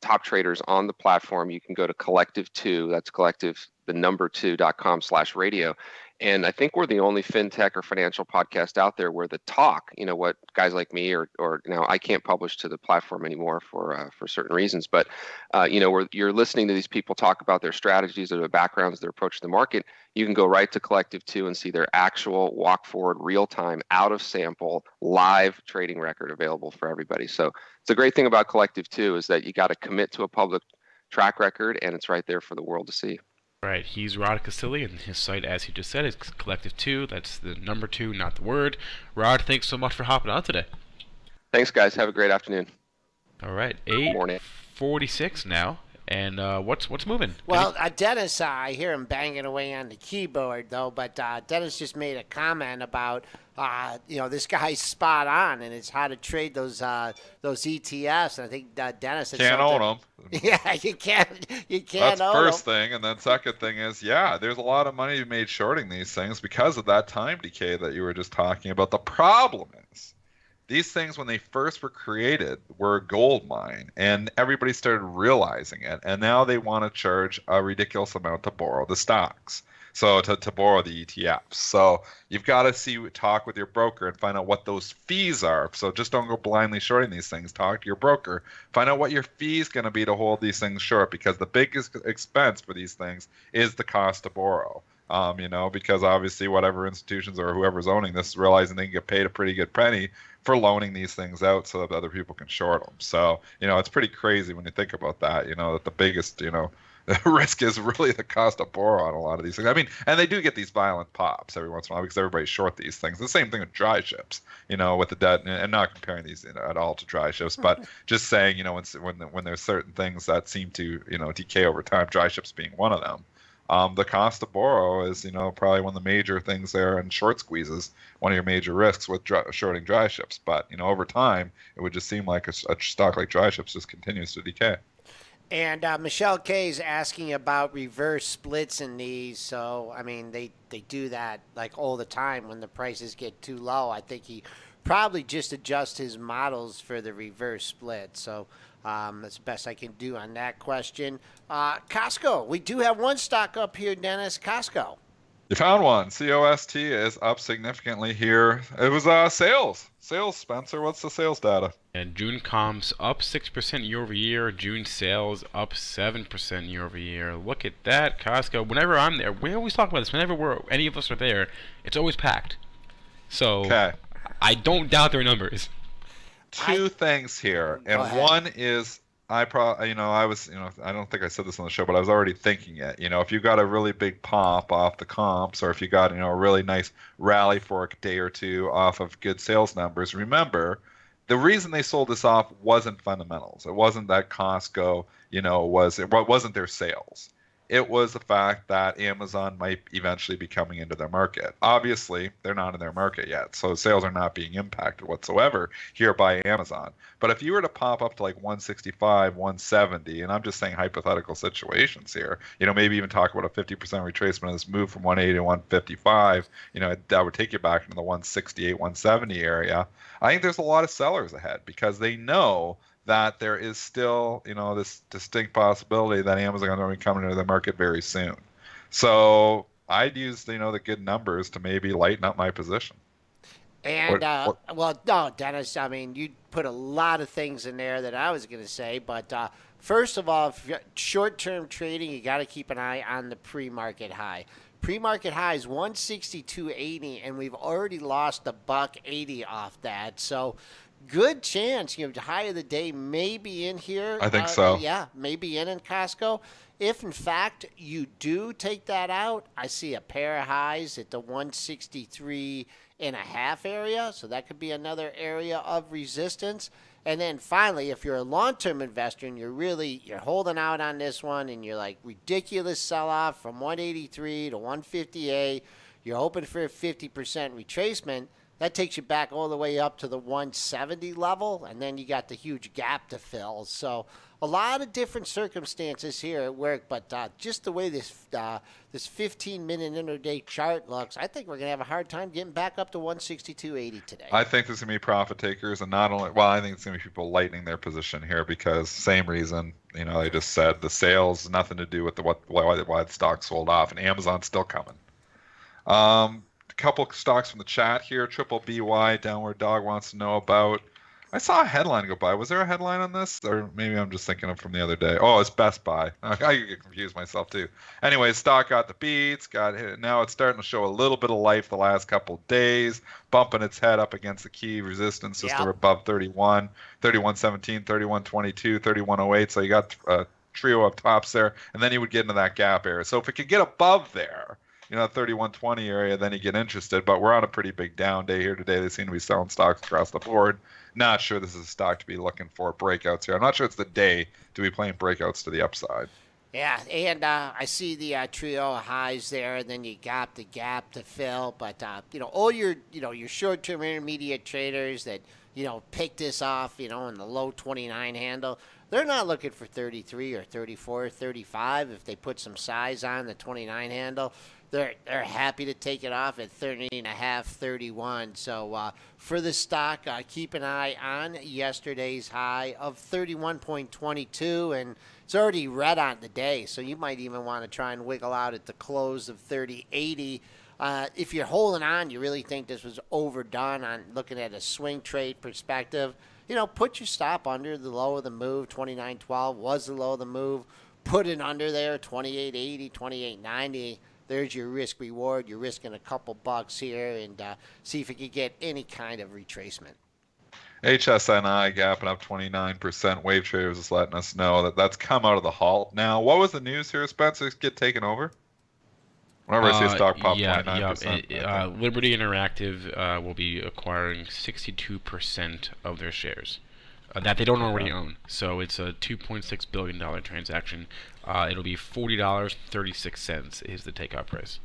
top traders on the platform. You can go to Collective 2, that's collective, the number 2.com/radio. And I think we're the only fintech or financial podcast out there where the talk, what guys like me or now I can't publish to the platform anymore for certain reasons, but where you're listening to these people talk about their strategies or their backgrounds, their approach to the market. You can go right to Collective 2 and see their actual walk forward, real time, out of sample, live trading record available for everybody. So it's a great thing about Collective 2 is that you got to commit to a public track record, and it's right there for the world to see. Right, he's Rod Casilli, and his site, as he just said, is Collective 2. That's the number 2, not the word. Rod, thanks so much for hopping on today. Thanks, guys. Have a great afternoon. All right, 8:46 now. And what's moving? Well, Dennis, I hear him banging away on the keyboard though. But Dennis just made a comment about this guy's spot on, and it's how to trade those ETFs. And I think Dennis said can't own them. Yeah, you can't. That's own first them. thing, and then second thing is, there's a lot of money made shorting these things because of that time decay that you were just talking about. The problem is, these things, when they first were created, were a gold mine, and everybody started realizing it, and now they want to charge a ridiculous amount to borrow the stocks. So to borrow the ETFs. So you've got to talk with your broker and find out what those fees are. So just don't go blindly shorting these things. Talk to your broker. Find out what your fee is going to be to hold these things short, because the biggest expense for these things is the cost to borrow. Because obviously whatever institutions or whoever's owning this is realizing they can get paid a pretty good penny for loaning these things out so that other people can short them. So, it's pretty crazy when you think about that, that the biggest, the risk is really the cost of borrow on a lot of these things. I mean, and they do get these violent pops every once in a while because everybody's short these things. The same thing with dry ships, with the debt, and not comparing these at all to dry ships, but just saying, when there's certain things that seem to, decay over time, dry ships being one of them. The cost to borrow is, probably one of the major things there, and short squeezes one of your major risks with shorting dry ships. But, over time, it would just seem like a stock like dry ships just continues to decay. And Michelle K is asking about reverse splits in these. So, I mean, they do that like all the time when the prices get too low. I think he probably just adjusts his models for the reverse split. So that's the best I can do on that question. Costco, we do have one stock up here, Dennis. Costco. You found one. COST is up significantly here. It was sales. Sales, Spencer. What's the sales data? And June comps up 6% year over year. June sales up 7% year over year. Look at that, Costco. Whenever I'm there, we always talk about this. Whenever any of us are there, it's always packed. So I don't doubt their numbers. Two things here, and one is I don't think I said this on the show, but I was already thinking it. If you got a really big pop off the comps, or if you got, a really nice rally for a day or two off of good sales numbers, remember, the reason they sold this off wasn't fundamentals. It wasn't that Costco, wasn't their sales. It was the fact that Amazon might eventually be coming into their market. Obviously, they're not in their market yet, so sales are not being impacted whatsoever here by Amazon. But if you were to pop up to like 165, 170, and I'm just saying hypothetical situations here, maybe even talk about a 50% retracement of this move from 180 to 155, that would take you back into the 168, 170 area. I think there's a lot of sellers ahead because they know that there is still, this distinct possibility that Amazon is going to be coming into the market very soon. So I'd use, the good numbers to maybe lighten up my position. And, well, no, Dennis, I mean, you put a lot of things in there that I was going to say. But first of all, short-term trading, you got to keep an eye on the pre-market high. Pre-market high is 162.80, and we've already lost $1.80 off that. So good chance, the high of the day may be in here. I think so. Yeah, maybe in Costco. If, in fact, you do take that out, I see a pair of highs at the 163.5 area. So that could be another area of resistance. And then finally, if you're a long-term investor and you're holding out on this one and you're like ridiculous sell-off from 183 to 158, you're hoping for a 50% retracement, that takes you back all the way up to the 170 level, and then you got the huge gap to fill. So a lot of different circumstances here at work, but just the way this 15-minute intraday chart looks, I think we're going to have a hard time getting back up to 162.80 today. I think there's going to be profit takers, and not only, I think it's going to be people lightening their position here because same reason, they just said the sales, nothing to do with why the stock sold off, and Amazon's still coming. Couple stocks from the chat here. Triple BY Downward Dog wants to know about. I saw a headline go by. Was there a headline on this, or maybe I'm just thinking of from the other day? Oh, it's Best Buy. I get confused myself too. Anyway, stock got the beats. Now it's starting to show a little bit of life the last couple days, bumping its head up against the key resistance system above 31, 31.17, 31.22, 31.08. So you got a trio of tops there, and then you would get into that gap area. So if it could get above there, 31.20 area, then you get interested. But we're on a pretty big down day here today. They seem to be selling stocks across the board. not sure this is a stock to be looking for breakouts here. I'm not sure it's the day to be playing breakouts to the upside. Yeah, and I see the trio of highs there, and then you got the gap to fill. But all your your short-term intermediate traders that pick this off in the low 29 handle, they're not looking for 33 or 34 or 35. If they put some size on the 29 handle, they're happy to take it off at 30.5, 31. So for the stock, keep an eye on yesterday's high of 31.22, and it's already red on the day. So you might even want to try and wiggle out at the close of 30.80. If you're holding on, you really think this was overdone on looking at a swing trade perspective, put your stop under the low of the move. 29.12 was the low of the move. Put it under there, 28.80, 28.90. There's your risk reward. You're risking a couple bucks here, and see if you can get any kind of retracement. HSNI gapping up 29%. Wave Traders is letting us know that that's come out of the halt. Now, what was the news here, Spencer? Get taken over? Whenever I see a stock pop 29%. Liberty Interactive will be acquiring 62% of their shares that they don't already own. So it's a $2.6 billion transaction. It'll be $40.36 is the takeout price.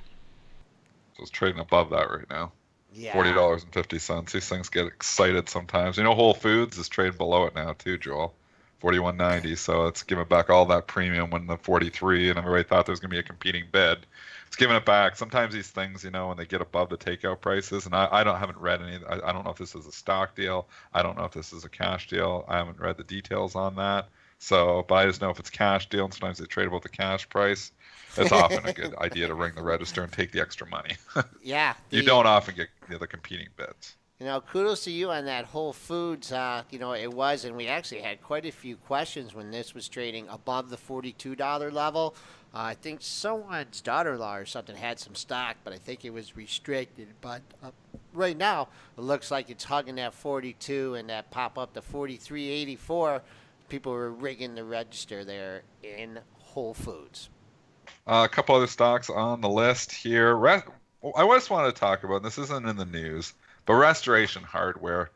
So it's trading above that right now. Yeah. $40.50. These things get excited sometimes. Whole Foods is trading below it now too, Joel. $41.90. So it's giving back all that premium when the 43 and everybody thought there was going to be a competing bid. It's giving it back. Sometimes these things, when they get above the takeout prices, and I haven't read any. I don't know if this is a stock deal. I don't know if this is a cash deal. I haven't read the details on that. So, but I just know if it's cash deal, and sometimes they trade about the cash price. It's often a good idea to ring the register and take the extra money. Yeah. You don't often get the competing bids. Kudos to you on that Whole Foods. It was, and we actually had quite a few questions when this was trading above the $42 level. I think someone's daughter-in-law or something had some stock, but I think it was restricted. But right now, it looks like it's hugging that 42 and that pop up to 43.84. People were rigging the register there in Whole Foods. A couple other stocks on the list here. I just wanted to talk about, and this isn't in the news, but Restoration Hardware.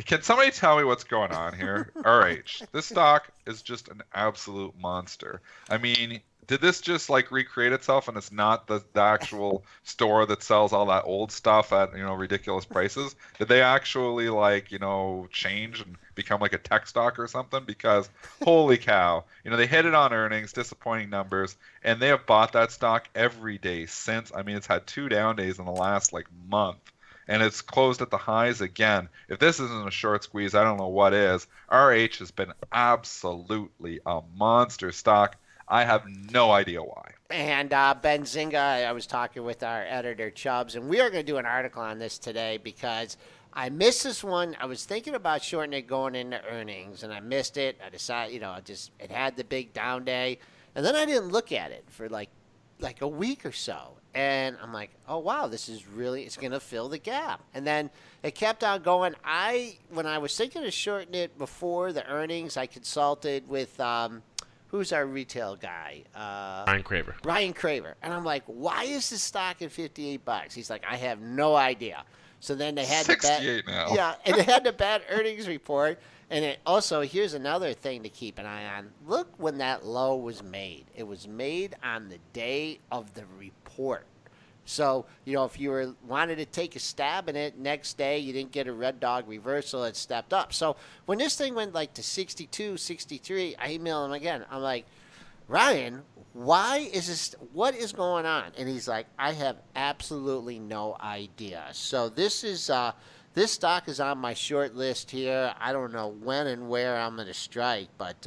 Can somebody tell me what's going on here? RH. This stock is just an absolute monster. I mean, did this just recreate itself and it's not the actual store that sells all that old stuff at ridiculous prices? Did they actually change and become like a tech stock or something? Because holy cow, they hit it on earnings, disappointing numbers, and they have bought that stock every day since. I mean, it's had 2 down days in the last month. And it's closed at the highs again. If this isn't a short squeeze, I don't know what is. RH has been absolutely a monster stock. I have no idea why. And Benzinga, I was talking with our editor, Chubbs, and we are going to do an article on this today because I missed this one. I was thinking about shorting it going into earnings, and I missed it. I decided, it had the big down day. And then I didn't look at it for like a week or so. And I'm like, oh, wow, this is really, it's going to fill the gap. And then it kept on going. When I was thinking of shorting it before the earnings, I consulted with, who's our retail guy? Ryan Craver. Ryan Craver. And I'm like, why is this stock at $58? He's like, I have no idea. So then they had 68 now. Yeah, and they had the bad earnings report. And it also, here's another thing to keep an eye on. Look when that low was made. It was made on the day of the report. So, if you wanted to take a stab in it, next day you didn't get a red dog reversal, it stepped up. So when this thing went to 62, 63, I emailed him again. I'm like, Ryan, why is this? What is going on? And he's like, I have absolutely no idea. So this stock is on my short list here. I don't know when and where I'm going to strike, but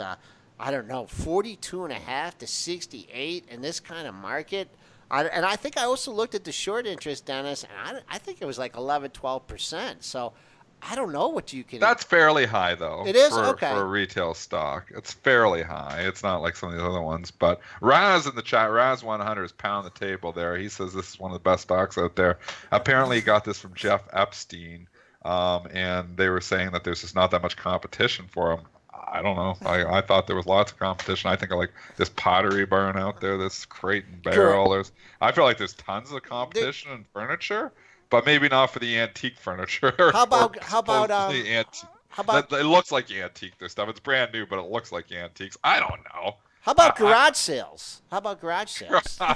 I don't know, 42.5 to 68 in this kind of market. And I think I also looked at the short interest, Dennis, and I think it was 11, 12%. So I don't know what you can. That's fairly high, though. It is? For a retail stock. It's fairly high. It's not like some of the other ones. But Raz in the chat, Raz100 is pounding the table there. He says this is one of the best stocks out there. Apparently he got this from Jeff Epstein, and they were saying that there's just not that much competition for him. I don't know. I thought there was lots of competition. I think I like this Pottery Barn out there, this Crate and Barrel. I feel like there's tons of competition in furniture, but maybe not for the antique furniture. How about It looks like antique, their stuff. It's brand new, but it looks like antiques. I don't know. How about garage sales? How about garage sales? How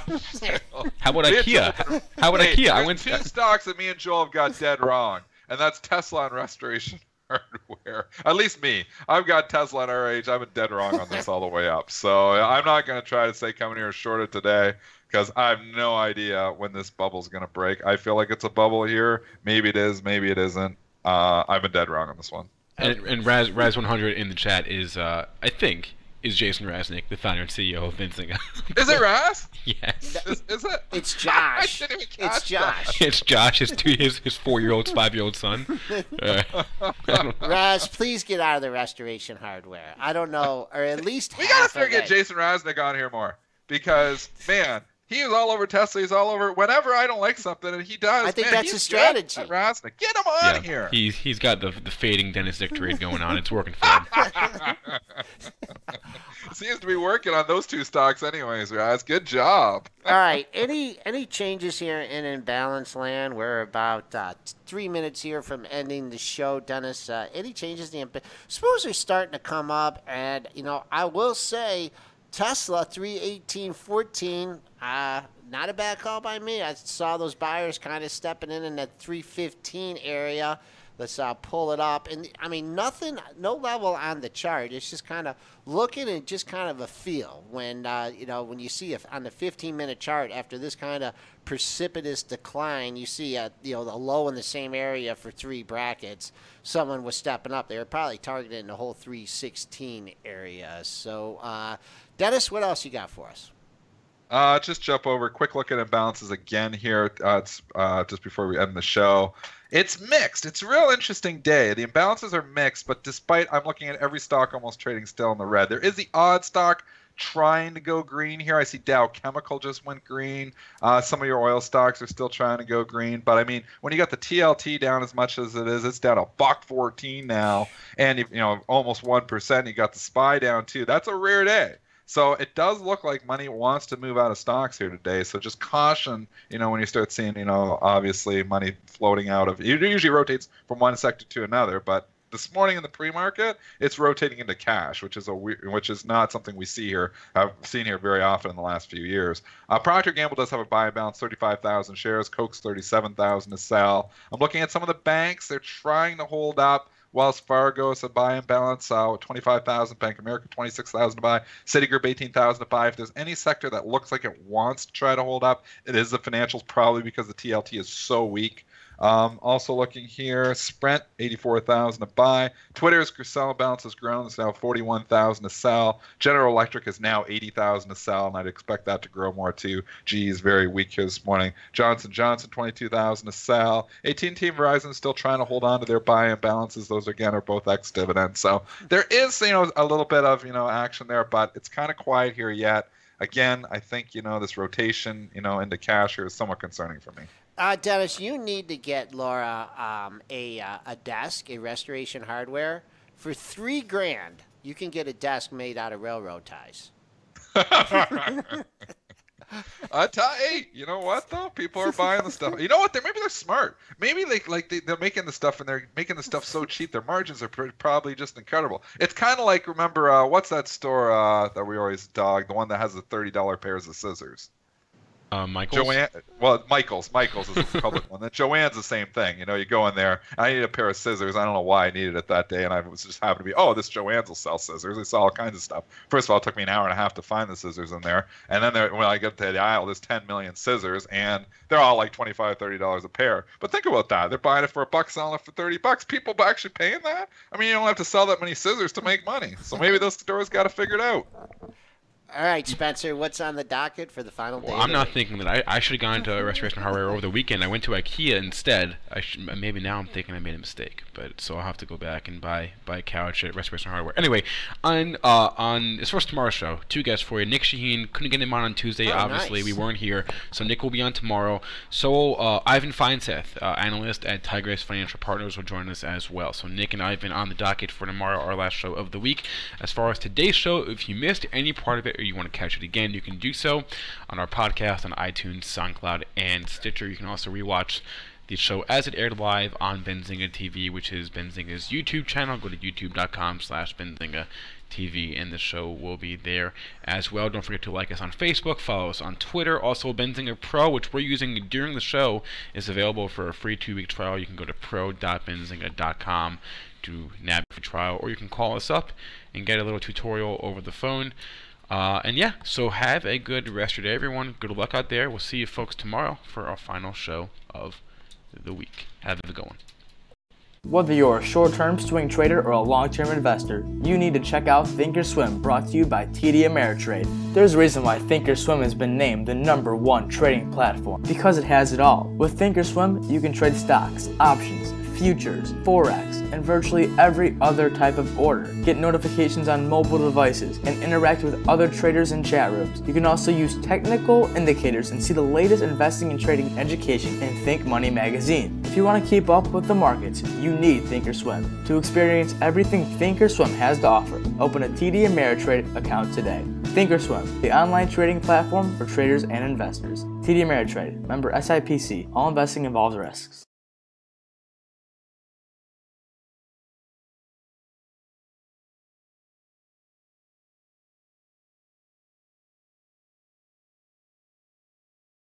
about IKEA? How about IKEA? I went 2 stocks that me and Joel have got dead wrong, and that's Tesla and Restoration Hardware. At least me. I've got Tesla and RH. I've been dead wrong on this all the way up. So I'm not going to try to say coming here short it today because I have no idea when this bubble's going to break. I feel like it's a bubble here. Maybe it is. Maybe it isn't. I've been dead wrong on this one. And Raz100 in the chat is, I think, is Jason Raznick, the founder and CEO of Vinzinga. Is it Raz? Yes. Is it? It's Josh. It's Josh. It's Josh, his 4-year-old, 5-year-old son. Raz, please get out of the Restoration Hardware. I don't know, or at least we gotta start getting Jason Raznick on here more because, man, he is all over Tesla. He's all over. Whenever I don't like something, and he does. I think that's a strategy. Raznick, get him on here. He's got the fading Dennis Dick trade going on. It's working for him. Seems to be working on those 2 stocks, anyways, Raz. Good job. All right. Any changes here in imbalance land? We're about 3 minutes here from ending the show, Dennis. Any changes in the suppose they're starting to come up, and I will say. Tesla 318.14, not a bad call by me. I saw those buyers kind of stepping in that 315 area. Let's pull it up. And I mean, nothing, no level on the chart. It's just kind of looking and just kind of a feel when, when you see on the 15-minute chart after this kind of precipitous decline, you see, the low in the same area for 3 brackets. Someone was stepping up. They were probably targeting the whole 316 area. So, Dennis, what else you got for us? Just jump over. Quick look at imbalances again here. It's just before we end the show. It's mixed. It's a real interesting day. The imbalances are mixed, but despite I'm looking at every stock almost trading still in the red. There is the odd stock trying to go green here. I see Dow Chemical just went green. Some of your oil stocks are still trying to go green. But I mean, when you got the TLT down as much as it is, it's down $1.14 now, and almost 1%. You got the SPY down too. That's a rare day. So it does look like money wants to move out of stocks here today. So just caution, when you start seeing, obviously money floating out of it usually rotates from one sector to another. But this morning in the pre-market, it's rotating into cash, which is not something we see here. I've seen here very often in the last few years. Procter & Gamble does have a buy balance, 35,000 shares. Coke's 37,000 to sell. I'm looking at some of the banks. They're trying to hold up. Wells Fargo is a buy and balance, 25,000. Bank of America, 26,000 to buy. Citigroup, 18,000 to buy. If there's any sector that looks like it wants to try to hold up, it is the financials, probably because the TLT is so weak. Also looking here, Sprint, 84,000 to buy. Twitter's sell balance has grown. It's now 41,000 to sell. General Electric is now 80,000 to sell, and I'd expect that to grow more too. GE is very weak here this morning. Johnson Johnson, 22,000 to sell. AT&T and Verizon still trying to hold on to their buy-in balances. Those again are both ex-dividends. So there is a little bit of action there, but it's kind of quiet here yet. Again, I think this rotation into cash here is somewhat concerning for me. Dennis, you need to get Laura a desk, a Restoration Hardware. For $3,000, you can get a desk made out of railroad ties. Hey, you know what though? People are buying the stuff. You know what? Maybe they're smart. Maybe they're making the stuff and they're making the stuff so cheap. Their margins are probably just incredible. It's kind of like, remember what's that store that we always dog? The one that has the $30 pairs of scissors. Michael's? Michael's is the public one. Then Joann's the same thing. You go in there. I needed a pair of scissors. I don't know why I needed it that day, and I was just happened to be, this Joann's will sell scissors. They sell all kinds of stuff. First of all, it took me an hour and a half to find the scissors in there, and then when I get to the aisle, there's 10 million scissors, and they're all like $25, $30 a pair. But think about that. They're buying it for $1, selling it for $30. People actually paying that? I mean, you don't have to sell that many scissors to make money. So maybe those stores got to figure it out. All right, Spencer, what's on the docket for the final day? Well, I'm not thinking that I should have gone to Restoration Hardware over the weekend. I went to IKEA instead. Maybe now I'm thinking I made a mistake, so I'll have to go back and buy a couch at Restoration Hardware. Anyway, on as far as tomorrow's show, 2 guests for you. Nick Shaheen, couldn't get him on Tuesday. Obviously, nice. We weren't here, so Nick will be on tomorrow. So Ivan Feinseth, analyst at Tigris Financial Partners, will join us as well. So Nick and Ivan on the docket for tomorrow, our last show of the week. As far as today's show, if you missed any part of it or you want to catch it again, you can do so on our podcast on iTunes, SoundCloud, and Stitcher. You can also rewatch the show as it aired live on Benzinga TV, which is Benzinga's YouTube channel. Go to youtube.com/Benzinga TV, and the show will be there as well. Don't forget to like us on Facebook, follow us on Twitter. Also, Benzinga Pro, which we're using during the show, is available for a free 2-week trial. You can go to pro.benzinga.com to nab a trial, or you can call us up and get a little tutorial over the phone. And yeah, so have a good rest of your day, everyone. Good luck out there. We'll see you folks tomorrow for our final show of the week. Have a good one. Whether you're a short-term swing trader or a long-term investor, you need to check out Thinkorswim, brought to you by TD Ameritrade. There's a reason why Thinkorswim has been named the #1 trading platform, because it has it all. With Thinkorswim, you can trade stocks, options, futures, forex, and virtually every other type of order. Get notifications on mobile devices and interact with other traders in chat rooms. You can also use technical indicators and see the latest investing and trading education in Think Money magazine. If you want to keep up with the markets, you need Thinkorswim. To experience everything Thinkorswim has to offer, open a TD Ameritrade account today. Thinkorswim, the online trading platform for traders and investors. TD Ameritrade, member SIPC. All investing involves risks.